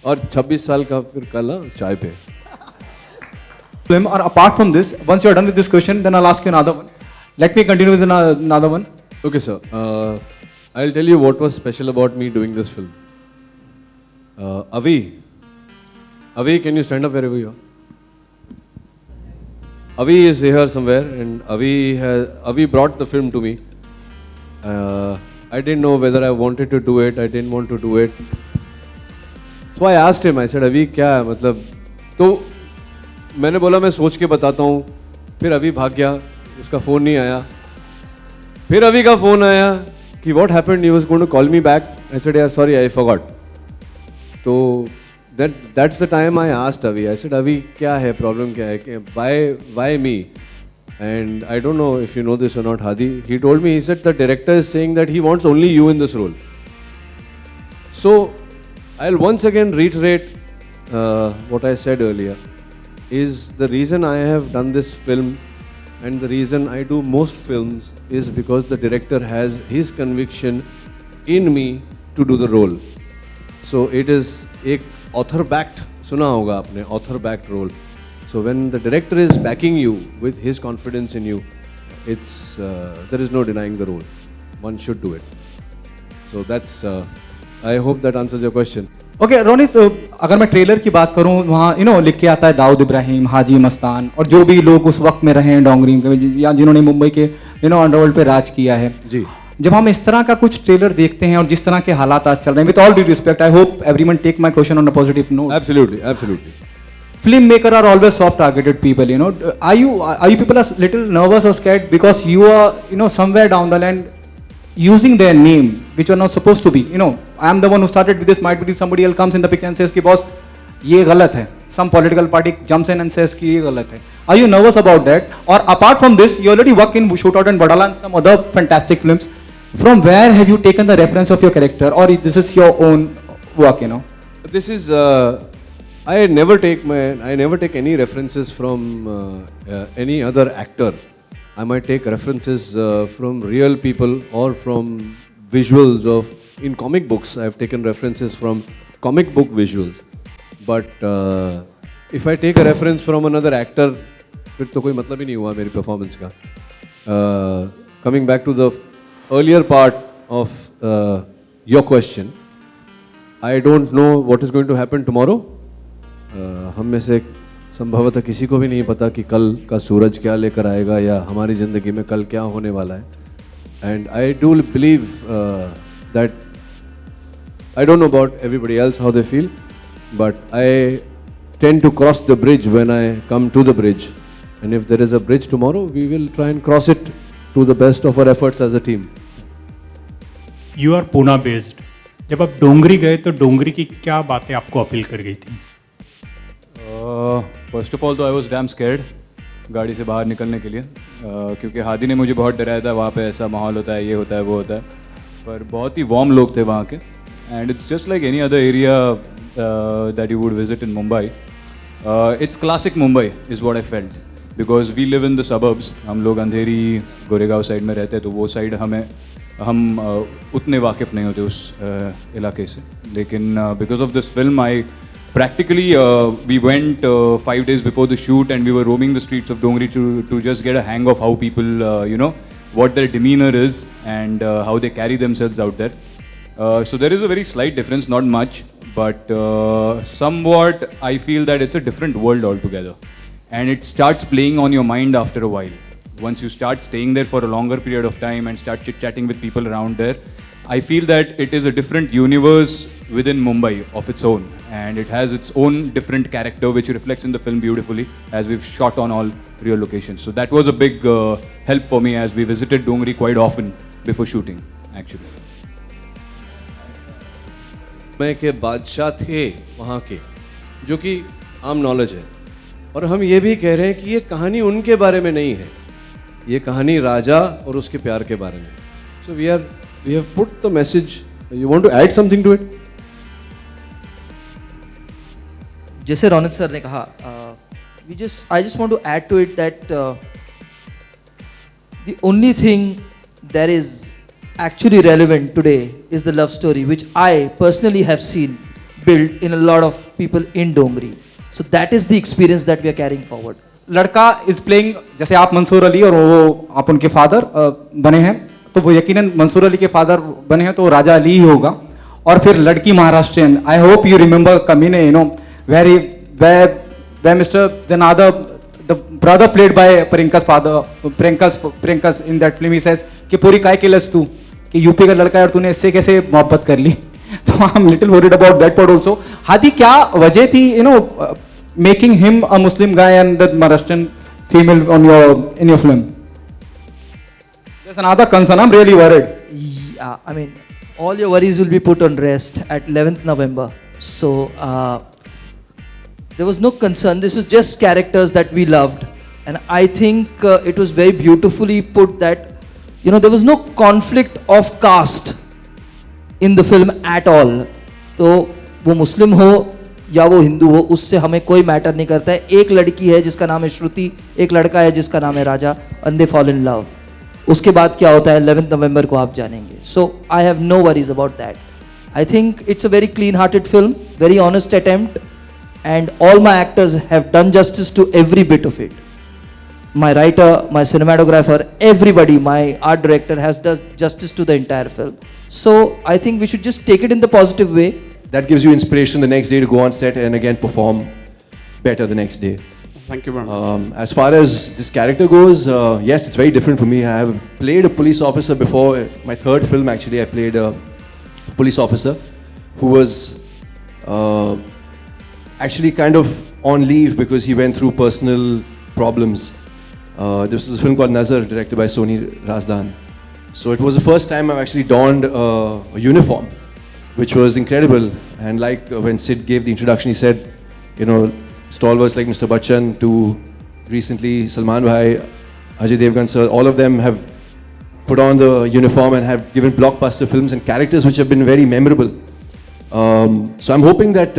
और 26 साल का फिर कल चाय पे. Or apart from this, once you are done with this question, then I'll ask you another one. Let me continue with another one. Okay, sir. I'll tell you what was special about me doing this film. Avi, can you stand up wherever you are? Avi is here somewhere, and Avi brought the film to me. I didn't know whether I wanted to do it. I didn't want to do it. So I asked him. I said, Avi, क्या है मतलब? तो मैंने बोला मैं सोच के बताता हूँ. फिर अभी भाग गया, उसका फ़ोन नहीं आया. फिर अभी का फ़ोन आया कि what happened? He was going to call me back. I said, yeah, sorry, I forgot. तो that's the time I asked Avi. I said, Avi, क्या है प्रॉब्लम क्या है? Why me? And I don't know if you know this or not, Hadi. He told me, he said the director is saying that he wants only you in this role. So I'll once again reiterate what I said earlier. Is the reason I have done this film and the reason I do most films is because the director has his conviction in me to do the role. So it is एक author backed, सुना होगा आपने, author backed role. So when the director is backing you with his confidence in you, It's there is no denying the role. One should do it. So that's. I hope that answers your question. Okay Ronit, अगर मैं trailer की बात करूं, वहाँ लिख के आता है दाऊद इब्राहिम, हाजी मस्तान और जो भी लोग उस वक्त में रहे हैं डोंगरी में या जिन्होंने मुंबई के अंडरवर्ल्ड पे राज किया है जी। जब हम इस तरह का कुछ ट्रेलर देखते हैं और जिस तरह के हालात आज चल रहे हैं, with all due respect, I hope everyone take my question on a positive note. Absolutely, absolutely. Filmmaker are always soft targeted people, are you people are little nervous or scared because you are somewhere down the line using their name which are not supposed to be. I am the one who started with this, might be somebody else comes in the picture and says ki boss ye galat hai, some political party jumps in and says ki ye galat hai. Are you nervous about that? Or apart from this, you already work in Shootout and Badala and some other fantastic films. From where have you taken the reference of your character, or this is your own work? This is I never take any references from any other actor. I might take references from real people or from visuals of, in comic books, I've taken references from comic book visuals. But if I take a reference from another actor, फिर तो कोई मतलब ही नहीं हुआ मेरी performance का. Coming back to the earlier part of your question, I don't know what is going to happen tomorrow. हम में से संभवतः किसी को भी नहीं पता कि कल का सूरज क्या लेकर आएगा या हमारी ज़िंदगी में कल क्या होने वाला है. And I do believe that I don't know about everybody else how they feel, but I tend to cross the bridge when I come to the bridge. And if there is a bridge tomorrow, we will try and cross it to the best of our efforts as a team. You are Pune based. जब आप डोंगरी गए तो डोंगरी की क्या बातें आपको appeal कर गई थी? फर्स्ट ऑफ ऑल तो आई वॉज डैम स्कैर्ड गाड़ी से बाहर निकलने के लिए, क्योंकि हादी ने मुझे बहुत डराया था. वहाँ पे ऐसा माहौल होता है, ये होता है, वो होता है, पर बहुत ही वार्म लोग थे वहाँ के. And it's just like any other area that you would visit in Mumbai. It's classic Mumbai is what I felt, because we live in the suburbs. हम लोग अंधेरी गोरेगांव साइड में रहते हैं, तो वो साइड हम उतने वाकिफ़ नहीं होते उस इलाके से. लेकिन because of this film I practically we went 5 days before the shoot and we were roaming the streets of Dongri to just get a hang of how people what their demeanor is and how they carry themselves out there. So there is a very slight difference, not much, but somewhat I feel that it's a different world altogether, and it starts playing on your mind after a while. Once you start staying there for a longer period of time and start chit-chatting with people around there, I feel that it is a different universe within Mumbai of its own, and it has its own different character which reflects in the film beautifully, as we've shot on all real locations. So that was a big help for me, as we visited Dongri quite often before shooting actually. मैं के बादशाह थे वहाँ के, जो कि आम knowledge है, और हम ये भी कह रहे हैं कि ये कहानी उनके बारे में नहीं है, ये कहानी राजा और उसके प्यार के बारे में. So we have put the message. You want to add something to it? जैसे रोनित सर ने कहा, I just want to add to it that the only thing that is actually relevant today is the love story, which I personally have seen built in a lot of people in Dongri. So that is the experience that we are carrying forward. लड़का is playing, जैसे आप मंसूर अली और वो आप उनके father बने हैं, तो वो यकीनन मंसूर अली के फादर बने हैं तो राजा अली ही होगा. और फिर लड़की Maharashtrian, I hope you remember कमीने, where Mr. Denada, the brother played by Priyanka's father, Priyanka's in that film, he says कि पूरी काय केलस तू, कि यूपी का लड़का है और तूने इससे कैसे मोहब्बत कर ली. तो I am little worried about that part also. Hadi, क्या वजह थी making him a Muslim guy and the Maharashtrian female in your film? There's another concern. I'm really worried. Yeah, I mean, all your worries will be put on rest at 11th November. So there was no concern. This was just characters that we loved, and I think it was very beautifully put that there was no conflict of caste in the film at all. तो वो मुस्लिम हो या वो हिंदू हो, उससे हमें कोई matter नहीं करता है. एक लड़की है जिसका नाम है श्रुति, एक लड़का है जिसका नाम है राजा, and they fall in love. उसके बाद क्या होता है 11th नवंबर को आप जानेंगे. So I have no worries about that. I think it's a very clean-hearted film, very honest attempt, and all my actors have done justice to every bit of it. my writer, my cinematographer, everybody, my art director has done justice to the entire film. So I think we should just take it in the positive way. That gives you inspiration the next day to go on set and again perform better the next day. Thank you very much. As far as this character goes, yes, it's very different for me. I have played a police officer before. My third film, actually, I played a police officer who was actually kind of on leave because he went through personal problems. This was a film called Nazar, directed by Soni Razdan. So it was the first time I've actually donned a uniform, which was incredible. And like when Sid gave the introduction, he said, you know, stalwarts like Mr. Bachchan to recently Salman Bhai, Ajay Devgan sir, all of them have put on the uniform and have given blockbuster films and characters which have been very memorable. So I'm hoping that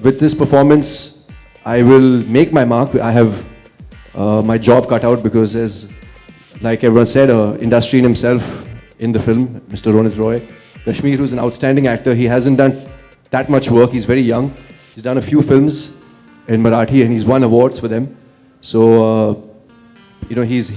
with this performance, I will make my mark. I have my job cut out because, as like everyone said, industry in himself in the film, Mr. Ronit Roy. Kashmir, who's an outstanding actor, he hasn't done that much work. He's very young. He's done a few films in Marathi and he's won awards for them. So, you know, he's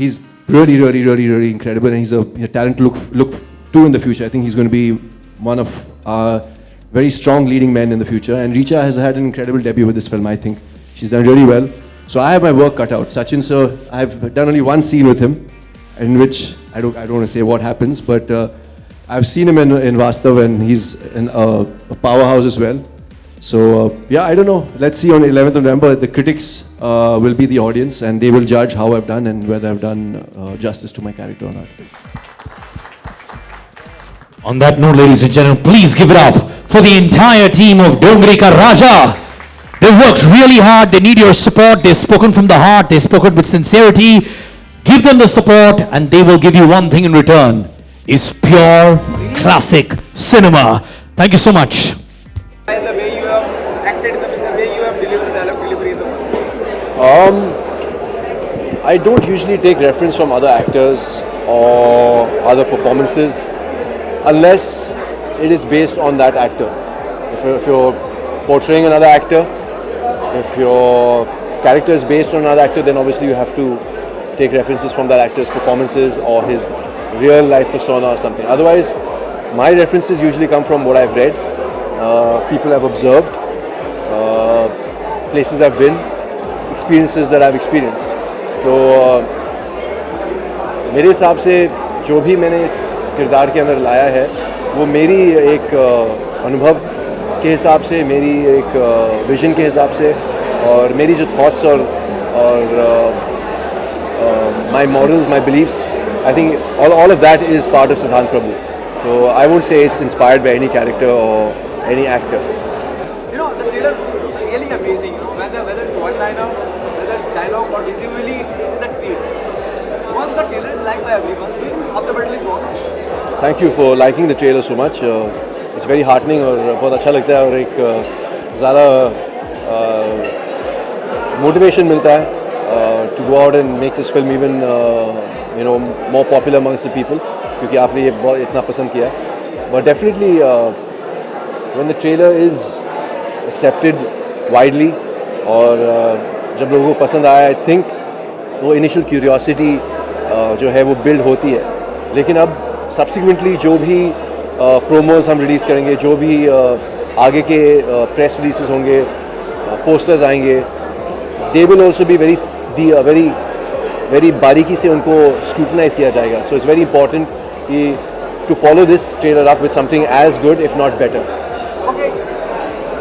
really incredible and he's a talent to look to in the future. I think he's going to be one of our very strong leading men in the future. And Richa has had an incredible debut with this film, I think. She's done really well. So I have my work cut out. Sachin sir, I've done only one scene with him, in which I don't want to say what happens, but I've seen him in Vastav and he's in a powerhouse as well. So yeah, I don't know. Let's see on 11th of November. The critics will be the audience and they will judge how I've done and whether I've done justice to my character or not. On that note, ladies and gentlemen, please give it up for the entire team of Dongri Ka Raja. They've worked really hard. They need your support. They've spoken from the heart. They've spoken with sincerity. Give them the support and they will give you one thing in return. Is pure classic cinema. Thank you so much. And the way you have acted in the film, the way you have delivered dialogue delivery in the film? I don't usually take reference from other actors or other performances unless it is based on that actor. If you're portraying another actor, if your character is based on another actor, then obviously you have to take references from that actor's performances or his real life persona or something. Otherwise, my references usually come from what I've read, people I've observed, places I've been, experiences that I've experienced. तो मेरे हिसाब से जो भी मैंने इस किरदार के अंदर लाया है वो मेरी एक अनुभव के हिसाब से, मेरी एक विजन के हिसाब से और मेरी जो थॉट्स और my morals, my beliefs, I think all of that is part of Siddhant Prabhu. So I won't say it's inspired by any character or any actor. You know, the trailer looks really amazing. You know, whether it's one-liner, whether it's dialogue or visually, it's a treat. Once the trailer is liked by everyone, we automatically go on. Thank you for liking the trailer so much. It's very heartening और बहुत अच्छा लगता है और एक ज़्यादा motivation मिलता है to go out and make this film even more popular amongst the people क्योंकि आपने ये बहुत इतना पसंद किया है. But definitely when the trailer is accepted widely और जब लोगों को पसंद आया, I think वो initial curiosity जो है वो build होती है. लेकिन अब subsequently जो भी promos हम release करेंगे, जो भी आगे के press releases होंगे, posters आएंगे, they will also be very बारीकी से उनको scrutinize किया जाएगा. So it's very important to follow this trailer up with something as good, if not better. Okay,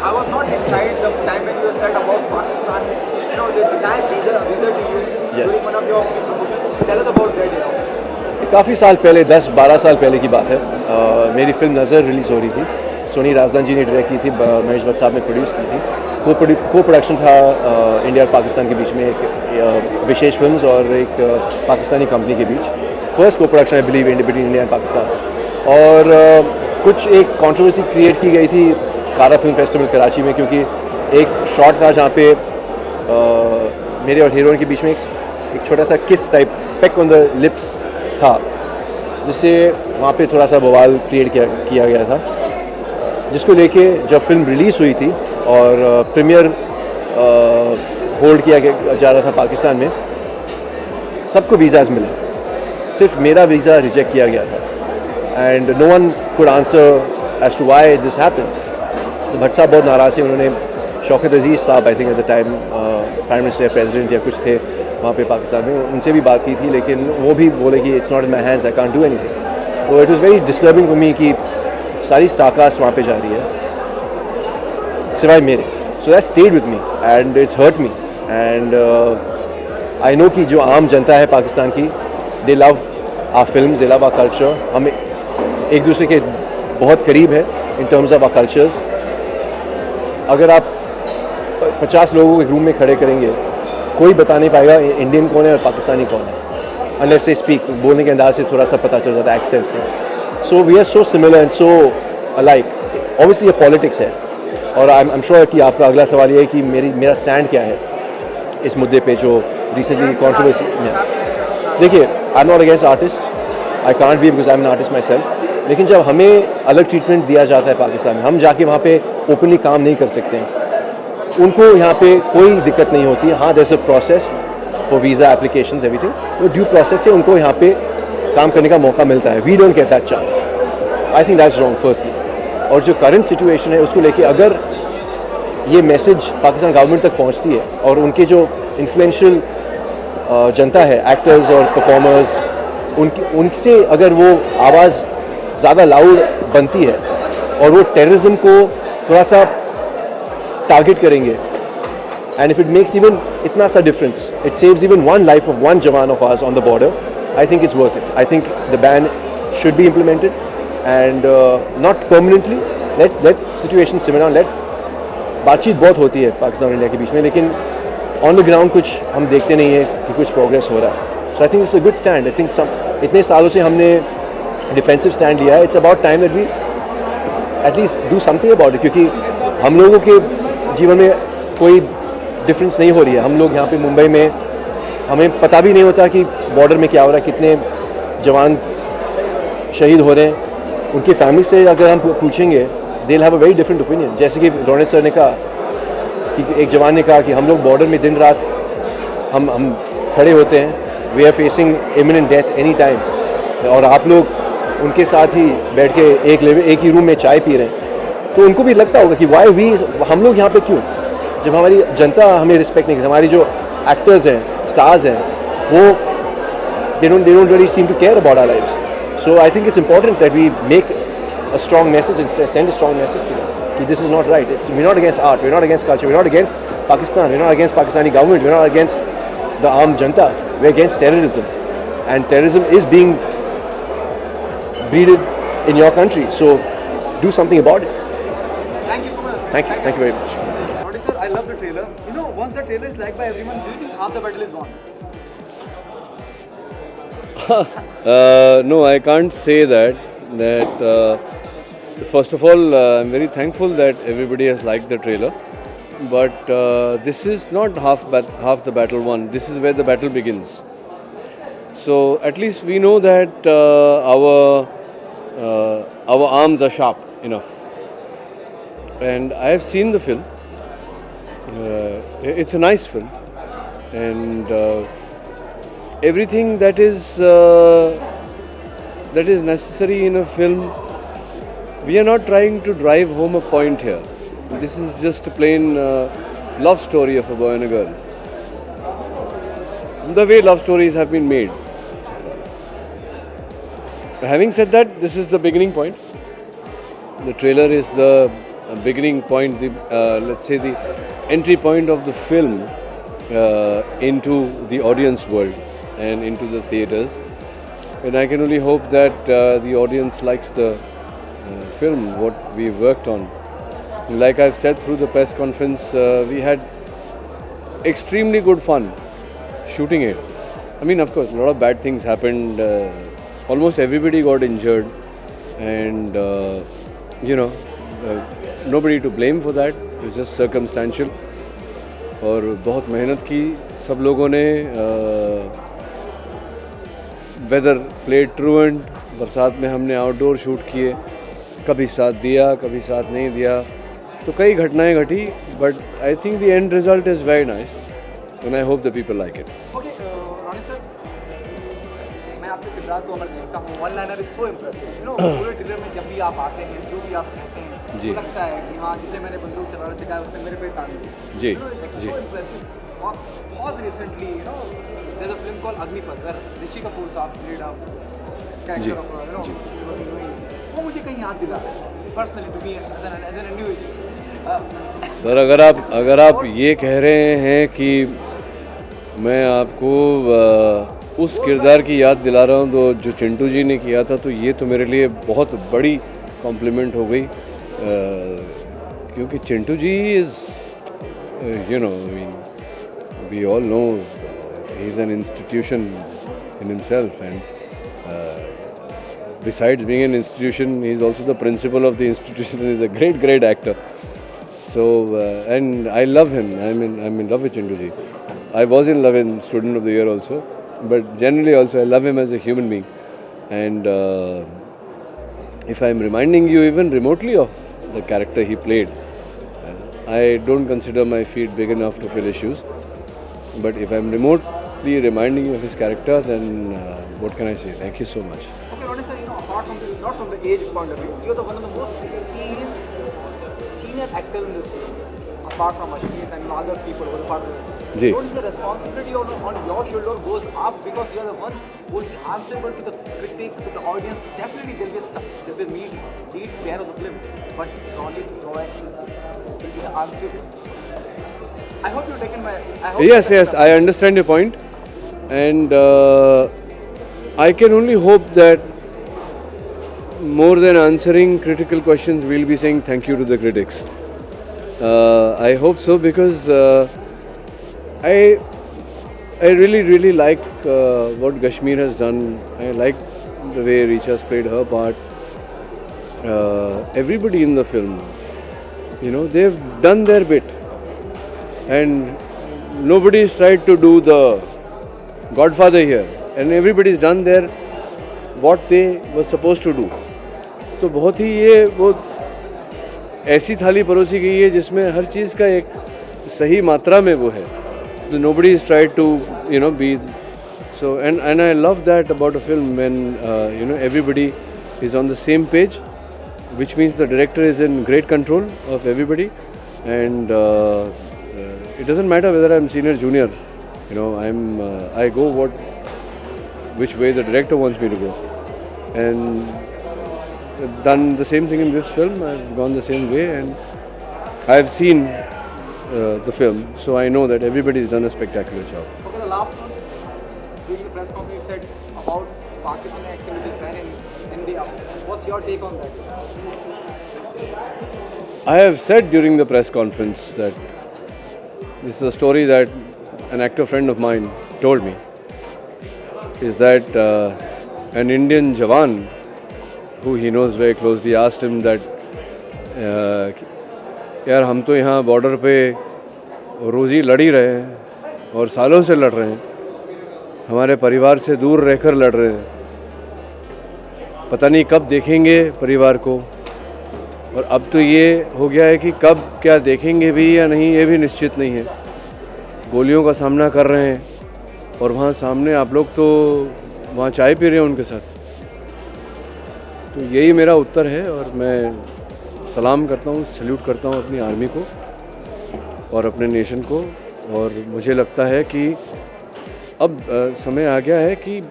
I was not inside the time when you said about Pakistan. You know, the guy visa to use Yes. during one of your promotions. Tell us about that. You know. काफ़ी साल पहले, 10-12 साल पहले की बात है, मेरी film नज़र रिलीज़ हो रही थी. सोनी राजदान जी ने डायरेक्ट की थी, महेश भट्ट साहब ने प्रोड्यूस की थी. को प्रोडक्शन था इंडिया और पाकिस्तान के बीच में, एक विशेष फिल्म्स और एक पाकिस्तानी कंपनी के बीच. फर्स्ट को production I believe between India and Pakistan. और कुछ एक कंट्रोवर्सी क्रिएट की गई थी कारा फिल्म फेस्टिवल कराची में क्योंकि एक शॉट था जहाँ पे मेरे और हीरोइन के बीच में एक छोटा सा किस type, pack on the lips था, जिससे वहाँ पे थोड़ा सा बवाल क्रिएट किया गया था, जिसको लेके जब फिल्म रिलीज़ हुई थी और प्रीमियर होल्ड किया जा रहा था पाकिस्तान में, सबको वीज़ाज मिले, सिर्फ मेरा वीज़ा रिजेक्ट किया गया था and no one could answer as to why this happened. तो भट्ट साहब बहुत नाराज़ थे, उन्होंने शौकत अजीज़ साहब I think at the time prime minister या प्रेसिडेंट या कुछ थे वहाँ पे पाकिस्तान में, उनसे भी बात की थी, लेकिन वो भी बोले कि it's not in my hands, I can't do anything. तो it was very disturbing for me कि सारी स्टारकास्ट वहाँ पे जा रही है सिवाय मेरे। So that stayed with me and it's hurt me and I know कि जो आम जनता है पाकिस्तान की, they love our films, they love our culture, हम एक दूसरे के बहुत करीब है in terms of our cultures. अगर आप 50 लोगों को एक रूम में खड़े करेंगे, कोई बता नहीं पाएगा इंडियन कौन है और पाकिस्तानी कौन है, अनलेस दे स्पीक। बोलने के अंदाज से थोड़ा सा पता चल जाता है, एक्सेंट से। So we are so similar and so alike. Obviously ये पॉलिटिक्स है और आई एम श्योर कि आपका अगला सवाल ये है कि मेरा स्टैंड क्या है इस मुद्दे पे जो रिसेंटली कंट्रोवर्सी में। देखिए, I am not against artist, I can't be because I am an artist my self, लेकिन जब हमें अलग ट्रीटमेंट दिया जाता है पाकिस्तान में, हम जाके वहाँ पे ओपनली काम नहीं कर सकते हैं, उनको यहाँ पे कोई दिक्कत नहीं होती है। हाँ, there is a process for visa applications everything, वो ड्यू प्रोसेस से उनको यहाँ पे काम करने का मौका मिलता है। We don't get that chance, I think that's wrong firstly. और जो करंट सिचुएशन है उसको लेके अगर ये मैसेज पाकिस्तान गवर्नमेंट तक पहुँचती है और उनके जो इन्फ्लुएंशियल जनता है, एक्टर्स और परफॉर्मर्स, उनसे अगर वो आवाज़ ज़्यादा लाउड बनती है और वो टेररिज्म को थोड़ा सा टारगेट करेंगे, and if it makes even इतना सा difference, it saves even one life of one jawan of ours on the border, I think it's worth it. I think the ban should be implemented and not permanently, let situation simmer down, let बातचीत बहुत होती है पाकिस्तान और India के बीच में, लेकिन on the ground कुछ हम देखते नहीं है कि कुछ प्रोग्रेस हो रहा है। So I think it's a good stand. I think इतने सालों से हमने डिफेंसिव स्टैंड लिया है, it's about time that we at least do something about it, क्योंकि हम लोगों के जीवन में कोई डिफरेंस नहीं हो रही है। हम लोग यहाँ पे मुंबई में, हमें पता भी नहीं होता कि बॉर्डर में क्या हो रहा है, कितने जवान शहीद हो रहे हैं। उनकी फैमिली से अगर हम पूछेंगे, they will have a very different opinion. जैसे कि रोनित सर ने कहा कि एक जवान ने कहा कि हम लोग बॉर्डर में दिन रात हम खड़े होते हैं, we are facing imminent death any time, और आप लोग उनके साथ ही बैठ के एक ही रूम में चाय पी रहे हैं। तो उनको भी लगता होगा कि वाई वी, हम लोग यहाँ पे क्यों, जब हमारी जनता हमें रिस्पेक्ट नहीं करती, हमारी जो एक्टर्स हैं, स्टार्स हैं, वो they don't really seem to care about our lives. So I think it's important that we make a strong message and send a strong message to them that this is not right. We're not against art, we're not against culture, we're not against Pakistan, we're not against Pakistani government, we're not against the armed janta, we're against terrorism. And terrorism is being breeded in your country. So do something about it. Thank you so much. Thank you very much. Rodi sir, I love the trailer. You know, once the trailer is liked by everyone, do you think half the battle is won? No, I can't say that. First of all, I'm very thankful that everybody has liked the trailer. But this is not half the battle won. This is where the battle begins. So at least we know that our arms are sharp enough. And I have seen the film. It's a nice film, and everything that is necessary in a film. We are not trying to drive home a point here. This is just a plain love story of a boy and a girl. The way love stories have been made so far. Having said that, this is the beginning point. The trailer is the beginning point, let's say the entry point of the film into the audience world and into the theatres. And I can only hope that the audience likes the film, what we worked on. Like I've said through the press conference, we had extremely good fun shooting it. I mean, of course, a lot of bad things happened. Almost everybody got injured, and nobody to blame for that. It was just circumstantial. और बहुत मेहनत की सब लोगों ने. Weather played truant, बरसात में हमने आउटडोर शूट किए, कभी साथ दिया कभी साथ नहीं दिया, तो कई घटनाएं घटी. But I think the end result is very nice and I hope the people like it. Okay, Ronit sir, मैं आपके किरदार को अगर देखता हूँ, one liner is so impressive, you know, पूरे ट्रेलर में जब भी आप आते हैं, जो भी आप कहते हैं, जी। तो लगता है कि हाँ, जिसे मैंने बंदूक चलाना सिखाया उसने मेरे पे तान दी। जी, जी। सो इम्प्रेसिव। और बहुत recently, you know, there is a film called Agneepath, where Rishi Kapoor साहब played a character of, you know, वो मुझे कहीं याद दिला personally to me as an individual. Sir अगर आप ये कह रहे हैं कि मैं आपको उस किरदार की याद दिला रहा हूँ तो जो चिंटू जी ने किया था, तो ये तो मेरे लिए बहुत बड़ी कॉम्प्लीमेंट हो गई, क्योंकि Chintu ji is, you know, I mean we all know he is an institution in himself, and besides being an institution, he is also the principal of the institution and is a great actor. So and I love him. I'm in love with Chintu ji. I was in love in Student of the Year also, but generally also I love him as a human being. And if I'm reminding you even remotely of the character he played, I don't consider my feet big enough to fill his shoes. But if I'm remotely reminding you of his character, then what can I say? Thank you so much. Okay, Ronnie sir, you know, apart from this, not from the age point of view, you're one of the most experienced senior actor in this film, apart from Ashmeet and other people who are part of it. Ji. Don't the responsibility on your shoulder goes up because you're the one who is answerable to the critic, to the audience. Definitely there will be lead player of the film, but Ronnie Roy will be the answer. I hope you've taken my. Yes, I understand your point, and I can only hope that more than answering critical questions, we'll be saying thank you to the critics. I hope so, because I really like what Kashmir has done. I like the way Richa's played her part. Everybody in the film, you know, they've done their bit, and nobody's tried to do the Godfather here, and everybody's done their what they were supposed to do. तो बहुत ही ये वो ऐसी थाली परोसी गई है जिसमें हर चीज़ का एक सही मात्रा में वो है. So nobody is tried to, you know, be so, and I love that about a film when you know, everybody is on the same page, which means the director is in great control of everybody, and it doesn't matter whether I'm senior, junior, you know, I go which way the director wants me to go, and I've done the same thing in this film. I've gone the same way, and I've seen the film, so I know that everybody's done a spectacular job. Okay, the last one. During the press conference, you said about Pakistani activities banned in India. What's your take on that? I have said during the press conference that this is a story that an actor friend of mine told me, is that an Indian Jawan who he knows very closely asked him that यार हम तो यहाँ border पे रोज़ी लड़ ही रहे हैं और सालों से लड़ रहे हैं, हमारे परिवार से दूर रहकर लड़ रहे हैं, पता नहीं कब देखेंगे परिवार को, और अब तो ये हो गया है कि कब क्या देखेंगे भी या नहीं ये भी निश्चित नहीं है. गोलियों का सामना कर रहे हैं और वहाँ सामने आप लोग तो वहाँ चाय पी रहे हैं उनके साथ. तो यही मेरा उत्तर है, और मैं सलाम करता हूँ, सल्यूट करता हूँ अपनी आर्मी को और अपने नेशन को, और मुझे लगता है कि अब समय आ गया है कि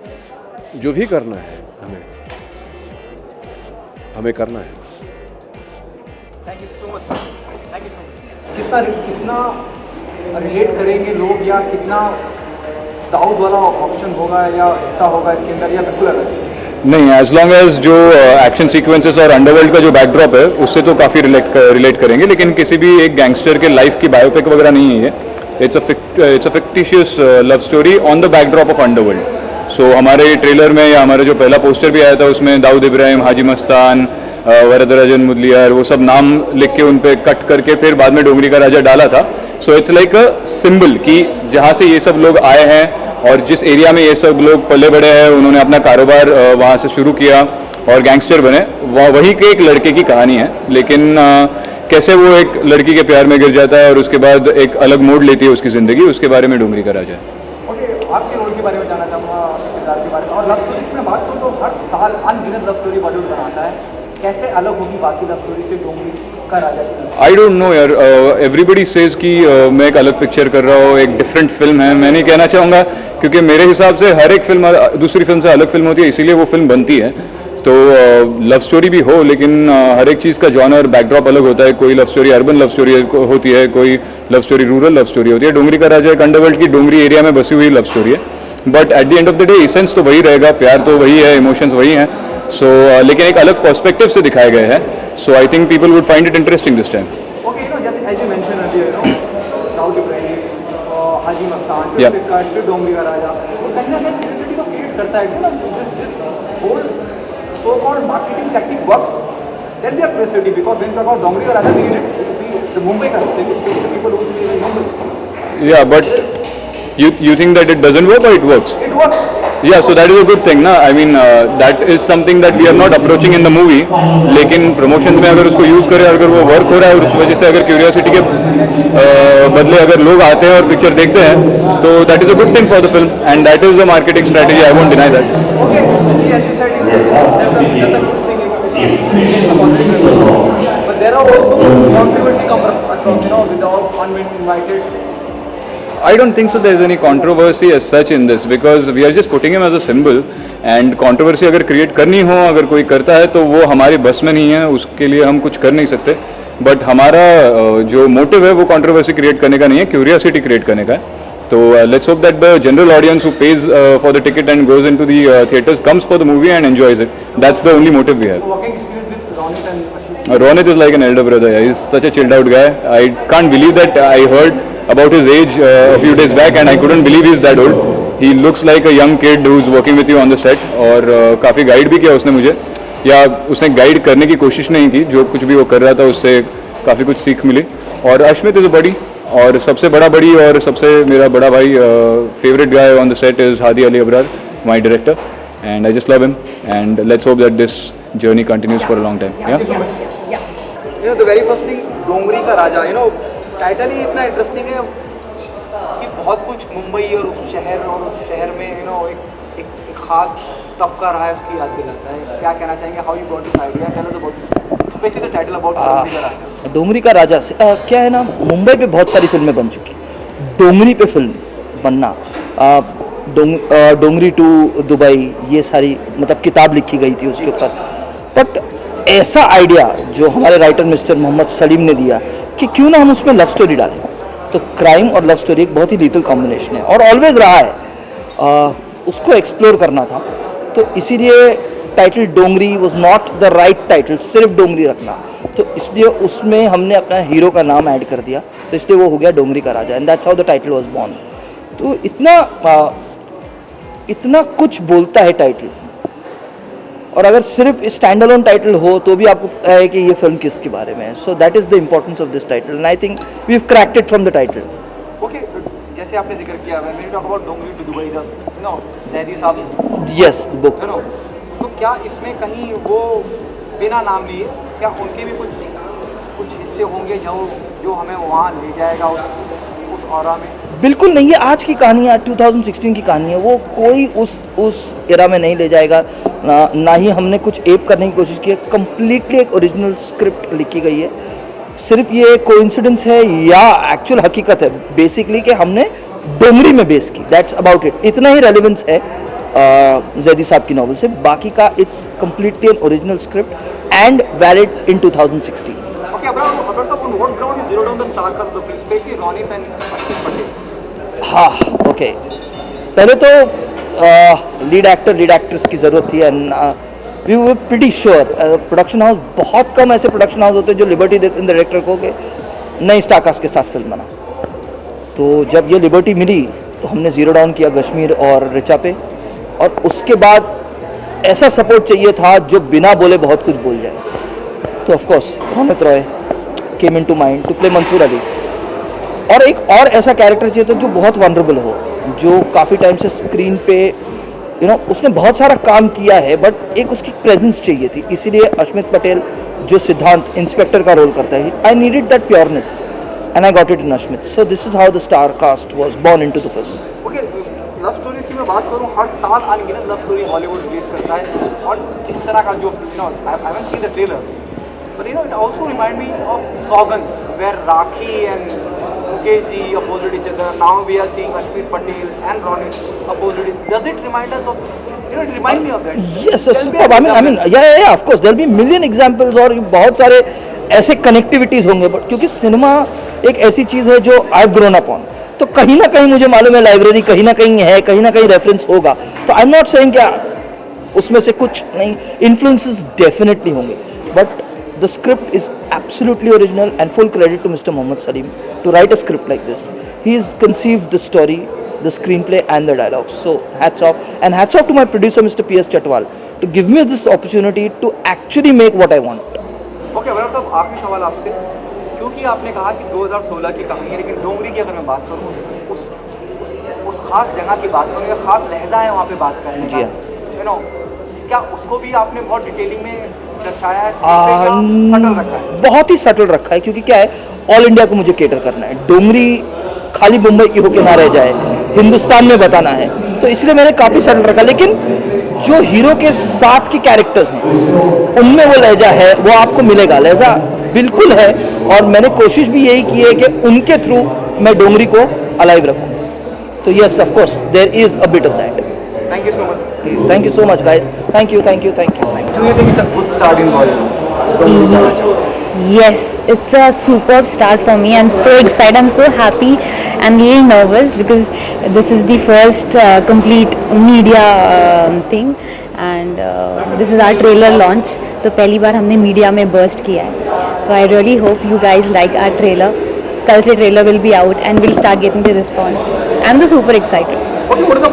जो भी करना है हमें करना है. Thank you so much, sir. Thank you so much. कितना रिलेट करेंगे लोग, या कितना दाऊद वाला ऑप्शन होगा या हिस्सा होगा इसके अंदर, या बिल्कुल अलग? नहीं, एज लॉन्ग एज जो एक्शन सीक्वेंसेस और अंडरवर्ल्ड का जो बैकड्रॉप है उससे तो काफ़ी रिलेट करेंगे, लेकिन किसी भी एक गैंगस्टर के लाइफ की बायोपिक वगैरह नहीं है ये. It's a fictitious love story on the backdrop of underworld. So हमारे ट्रेलर में या हमारा जो पहला पोस्टर भी आया था उसमें दाऊद इब्राहिम, हाजी मस्तान, वरदराजन मुदलियार, वो सब नाम लिख के उन पर कट करके फिर बाद में डोंगरी का राजा डाला था. So it's like a symbol कि जहाँ से ये सब लोग आए हैं और जिस एरिया में ये सब लोग पले बड़े हैं, उन्होंने अपना कारोबार वहाँ से शुरू किया और गैंगस्टर बने, वही के एक लड़के की कहानी है. लेकिन कैसे वो एक लड़की के प्यार में गिर जाता है और उसके बाद एक अलग मोड़ लेती है उसकी ज़िंदगी, उसके बारे में डोंगरी का राजा है. ओके, आपके रोल के बारे में जानना चाहूँगा, किरदार के बारे में, और और लव स्टोरीज में बात करूँ तो हर साल अनगिनत लव स्टोरी बॉलीवुड बनाता है, कैसे अलग होगी बाकी लव स्टोरी से डोंगरी का राजा की? आई डोंट नो यार, एवरीबडी सेज कि मैं एक अलग पिक्चर कर रहा हूँ, एक डिफरेंट फिल्म है. मैं नहीं कहना चाहूँगा, क्योंकि मेरे हिसाब से हर एक फिल्म दूसरी फिल्म से अलग फिल्म होती है, इसीलिए वो फिल्म बनती है. तो लव स्टोरी भी हो, लेकिन हर एक चीज़ का जॉनर बैकड्रॉप अलग होता है. कोई love story urban love story होती है, कोई love story rural love story होती है. डोंगरी का राजा एक अंडरवर्ल्ड की डोंगरी एरिया में बसी हुई लव स्टोरी है. But at the end of the day essence तो वही रहेगा, प्यार तो वही है, इमोशंस वही हैं. सो लेकिन एक अलग पर्सपेक्टिव से दिखाए गए हैं. So I think people would find it interesting this time. Okay, जैसे as you mention earlier, Rahul Ibrahim, Haji Mastan, Yeah. फिर डोंगरी का राजा, वो कहीं ना कहीं क्यूरियोसिटी को क्रिएट करता है ना. This whole so called marketing technique works, then there curiosity, because when we talk about Dongri का Raja we need the Mumbai का, people who stay in Mumbai. Yeah, but you think that it doesn't work or it works? It works. Yeah, so that is a good thing, ना. I mean, that is something that we are not approaching in the movie. लेकिन promotions में अगर उसको use करें, अगर वो work हो रहा है और उस वजह से अगर curiosity के बदले अगर लोग आते हैं और picture देखते हैं, तो that is a good thing for the film, and that is a marketing strategy. I won't deny that. Okay, see, as you said, that's a good thing. But there are also controversy come across, with all uninvited. I don't think so there's any controversy as such in this, because we are just putting him as a symbol, and controversy अगर create करनी हो, अगर कोई करता है तो वो हमारे बस में नहीं है, उसके लिए हम कुछ कर नहीं सकते. बट हमारा जो मोटिव है वो controversy create करने का नहीं है, curiosity create करने का है. तो let's hope that the general audience who pays for the ticket and goes into the theatres comes for the movie and enjoys it. That's the only motive we have. Working experience with Ronit and Ashwin. Ronit is like an elder brother. Yeah. He's such a chilled out guy. I can't believe that I heard about his age a few days back, and I couldn't believe he's that old. He looks like a young kid who's working with you on the set. और काफ़ी guide भी किया उसने मुझे, या उसने guide करने की कोशिश नहीं की. जो कुछ भी वो कर रहा था उससे काफ़ी कुछ सीख मिली. और अश्मित इज़ अ बड़ी, और सबसे बड़ा बड़ी और सबसे मेरा बड़ा भाई, favourite guy on the set is Hadi Ali Abrar, my director, and I just love him, and let's hope that this journey continues for a long time. Yeah. The very first thing, डोंगरी का राजा, टाइटल ही इतना इंटरेस्टिंग है कि बहुत कुछ मुंबई और उस शहर में एक खास तबका रहा है, उसकी याद दिलाता है. क्या कहना चाहेंगे, how you got this idea, tell us about specially the title about Dongri का राजा. डोंगरी का राजा से क्या है ना, मुंबई पे बहुत सारी फिल्में बन चुकी, डोंगरी पे फिल्म बनना, डोंगरी टू दुबई, ये सारी मतलब किताब लिखी गई थी उसके ऊपर. बट ऐसा आइडिया जो हमारे राइटर मिस्टर मोहम्मद सलीम ने दिया कि क्यों ना हम उसमें लव स्टोरी डालें, तो क्राइम और लव स्टोरी एक बहुत ही लीथल कॉम्बिनेशन है और ऑलवेज रहा है. उसको एक्सप्लोर करना था, तो इसीलिए title Dongri was not the right title, सिर्फ डोंगरी रखना, तो इसलिए उसमें हमने अपना हीरो का नाम ऐड कर दिया, तो इसलिए वो हो गया डोंगरी का Raja, and that's how the title was born. तो इतना कुछ बोलता है टाइटल, और अगर सिर्फ स्टैंड अलोन टाइटल हो तो भी आपको पता है कि ये फिल्म किसके बारे में है. So that is the importance of this title, and I think we have cracked it from the title. Okay, जैसे आपने जिक्र किया, when we talk about Dongri to Dubai, Zaidi साहब, यस द बुक, तो क्या इसमें कहीं वो बिना नाम लिए, क्या उनके भी कुछ हिस्से होंगे जो हमें वहाँ ले जाएगा उस ऑरा में? बिल्कुल नहीं, ये आज की कहानी है, 2016 की कहानी है, वो कोई उस एरा में नहीं ले जाएगा, ना ही हमने कुछ एप करने की कोशिश की है. कम्प्लीटली एक ओरिजिनल स्क्रिप्ट लिखी गई है. सिर्फ ये कोइंसिडेंस है या एक्चुअल हकीकत है बेसिकली कि हमने डोंगरी में बेस की, दैट्स अबाउट इट. इतना ही रेलिवेंस है ज़ैदी साहब की नॉवल से, बाकी का it's completely an original script and valid in 2016. Okay, Abrar sir, on what ground you zero down the star cast of the film, especially Ronit and Ashwin Patel? हाँ, okay. पहले तो lead actress की ज़रूरत थी, and we were pretty sure. Production house, बहुत कम ऐसे production house होते हैं जो लिबर्टी देते हैं डायरेक्टर को कि नई स्टार कास्ट के साथ फिल्म बना. तो जब ये लिबर्टी मिली तो हमने ज़ीरो डाउन किया कश्मीर और रिचा पे, और उसके बाद ऐसा सपोर्ट चाहिए था जो बिना बोले बहुत कुछ बोल जाए. तो of course Ronit Roy came into mind to play Mansoor Ali, और एक और ऐसा कैरेक्टर चाहिए था जो बहुत वनरेबल हो, जो काफ़ी टाइम से स्क्रीन पे उसने बहुत सारा काम किया है, बट एक उसकी प्रेजेंस चाहिए थी. इसीलिए अश्मित पटेल जो सिद्धांत इंस्पेक्टर का रोल करता है, I needed that pureness and I got it in Ashmit. So this is how the star cast was born into the film. Okay, love stories की मैं बात करूँ, हर साल अनगिनत लव स्टोरी हॉलीवुड रिलीज करता है, और जिस तरह का जो I haven't seen the trailers, but it also remind me of Saugandh, where Rakhee and Mukesh ji opposite each other. Now we are seeing Ashmit Patel and Ronit opposite. Does it remind us of, it remind me of that? Yes, superb. I mean, yeah, of course, there'll be million examples, और बहुत सारे ऐसे connectivities होंगे, but क्योंकि cinema एक ऐसी चीज़ है जो I have grown up on, तो कहीं ना कहीं मुझे मालूम है लाइब्रेरी कहीं ना कहीं है, कहीं ना कहीं रेफरेंस होगा, तो आई एम नॉट सेइंग क्या उसमें से कुछ नहीं, इन्फ्लुएंसेस डेफिनेटली होंगे, but the script is absolutely original, and full credit to Mr. Mohammad Salim to write a script like this. He's conceived the story, the screenplay and the dialogues, so hats off, and hats off to my producer Mr. P.S. Chatwal to give me this opportunity to actually make what I want. Okay Abrar साहब, आखिरी सवाल आपसे, क्योंकि आपने कहा कि 2016 की कहानी है, लेकिन डोंगरी की अगर मैं बात करूँ, उस खास जगह की बात करूँ, या खास लहजा है वहाँ पे बात करने का, यू नो, क्या उसको भी आपने बहुत डिटेलिंग में दर्शाया है, सटल रखा है? बहुत ही सटल रखा है, क्योंकि क्या है, ऑल इंडिया को मुझे केटर करना है, डोंगरी खाली मुंबई की होके ना रह जाए, हिंदुस्तान में बताना है, तो इसलिए मैंने काफ़ी सटल रखा, लेकिन जो हीरो के साथ के कैरेक्टर्स हैं उनमें वो लहजा है, वो आपको मिलेगा, लहजा बिल्कुल है, और मैंने कोशिश भी यही की है कि उनके थ्रू मैं डोंगरी को अलाइव रखूं, तो yes of course there is a bit of that. Thank you so much. Thank you so much, guys. Thank you. Do you think it's a good start in Bollywood? Yes, it's a superb start for me. I'm so excited, I'm so happy and really nervous because this is the first complete media thing, and this is our trailer launch. तो पहली बार हमने media में burst किया है. So I really hope you guys like our trailer. कल से trailer will be out and we'll start getting the response. I'm super excited. Okay, what is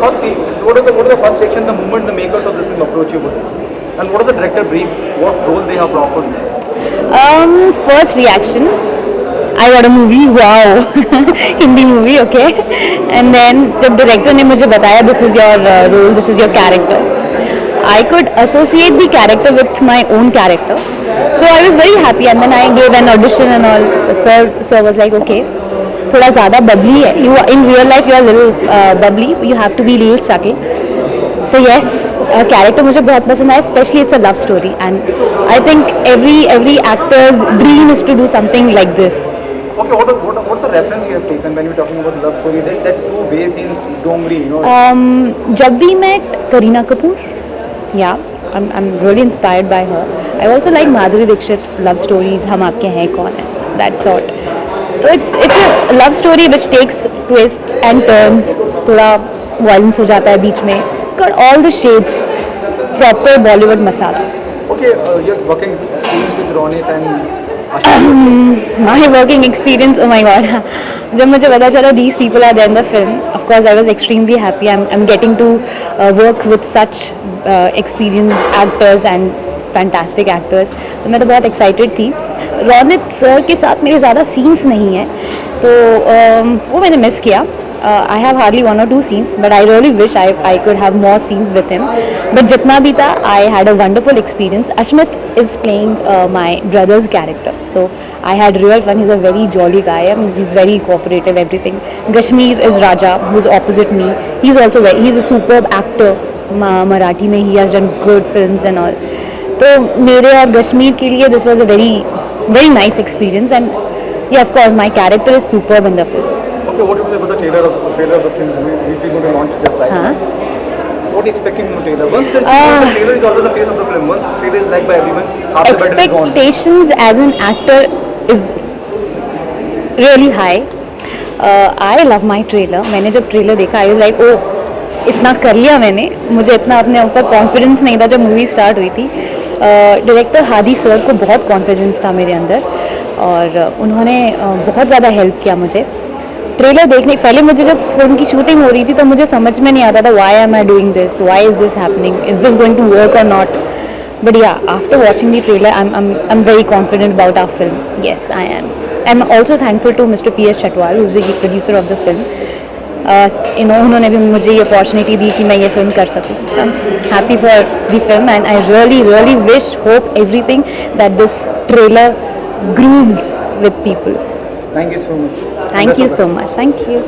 the first reaction the moment the makers of this film approach you with this? And what is the director brief? What role they have offered? First reaction, I got a movie, wow, Hindi movie, okay. And then जब director ने मुझे बताया this is your role, this is your character, I could associate the character with my own character. So I was very happy, and then I gave an audition and all. Sir was like, okay, थोड़ा ज़्यादा bubbly है. You in real life you are little bubbly. You have to be little subtle. तो yes, character मुझे बहुत पसंद आया. Especially it's a love story, and I think every actor's dream is to do something like this. Okay, what's the reference you have taken when you're talking about love story? That two ways in Dongri, you know. जब भी मैं Kareena Kapoor, yeah, I'm really inspired by her. I also like Madhuri Dixit love stories. हम आपके हैं कौन है, that sort. तो it's a love story which takes twists and turns. थोड़ा violence हो जाता है बीच में. Got all the shades. Proper Bollywood masala. Okay, you're working experience with Ronit and My working experience, oh my god. जब मुझे पता चला these people are there in the film, of course I was extremely happy. I'm getting to work with such experienced actors and fantastic actors. तो मैं तो बहुत excited थी. Ronit sir के साथ मेरे ज़्यादा सीन्स नहीं हैं, तो वो मैंने मिस किया. I have hardly 1 or 2 scenes, but I really wish I could have more scenes with him. But जितना भी था, I had a wonderful experience. Ashmit is playing my brother's character, so I had real fun. He's a very jolly guy. I mean, he's very cooperative, everything. Kashmir is Raja, who's opposite me. He's a superb actor. Marathi में he has done good films and all. तो मेरे और कश्मीर के लिए this was a very nice experience, and yeah, of course, my character is superb in the film. Okay, what do you say about the trailer of the film? Which is going to launch just like that. What are you expecting from the trailer? Once the trailer is always the face of the film. Once the trailer is liked by everyone, half the battle is gone. Expectations as an actor is really high. I love my trailer. मैंने जब trailer देखा, I was like, oh, इतना कर लिया मैंने. मुझे इतना अपने ऊपर कॉन्फिडेंस नहीं था जब मूवी स्टार्ट हुई थी. डायरेक्टर हादी सर को बहुत कॉन्फिडेंस था मेरे अंदर, और उन्होंने बहुत ज़्यादा हेल्प किया मुझे. ट्रेलर देखने पहले मुझे जब फिल्म की शूटिंग हो रही थी तो मुझे समझ में नहीं आता था why am I doing this, why is this happening, is this going to work or not. But yeah, after watching the trailer, I'm very confident about our film. Yes, I am. I'm also thankful to Mr. P.S. Chatwal, who's the producer of the film. उन्होंने भी मुझे ये opportunity दी कि मैं ये film कर सकूँ. I'm happy for the film, and I really wish, hope everything that this trailer grooves with people. Thank you so much. Thank you so much. Thank you.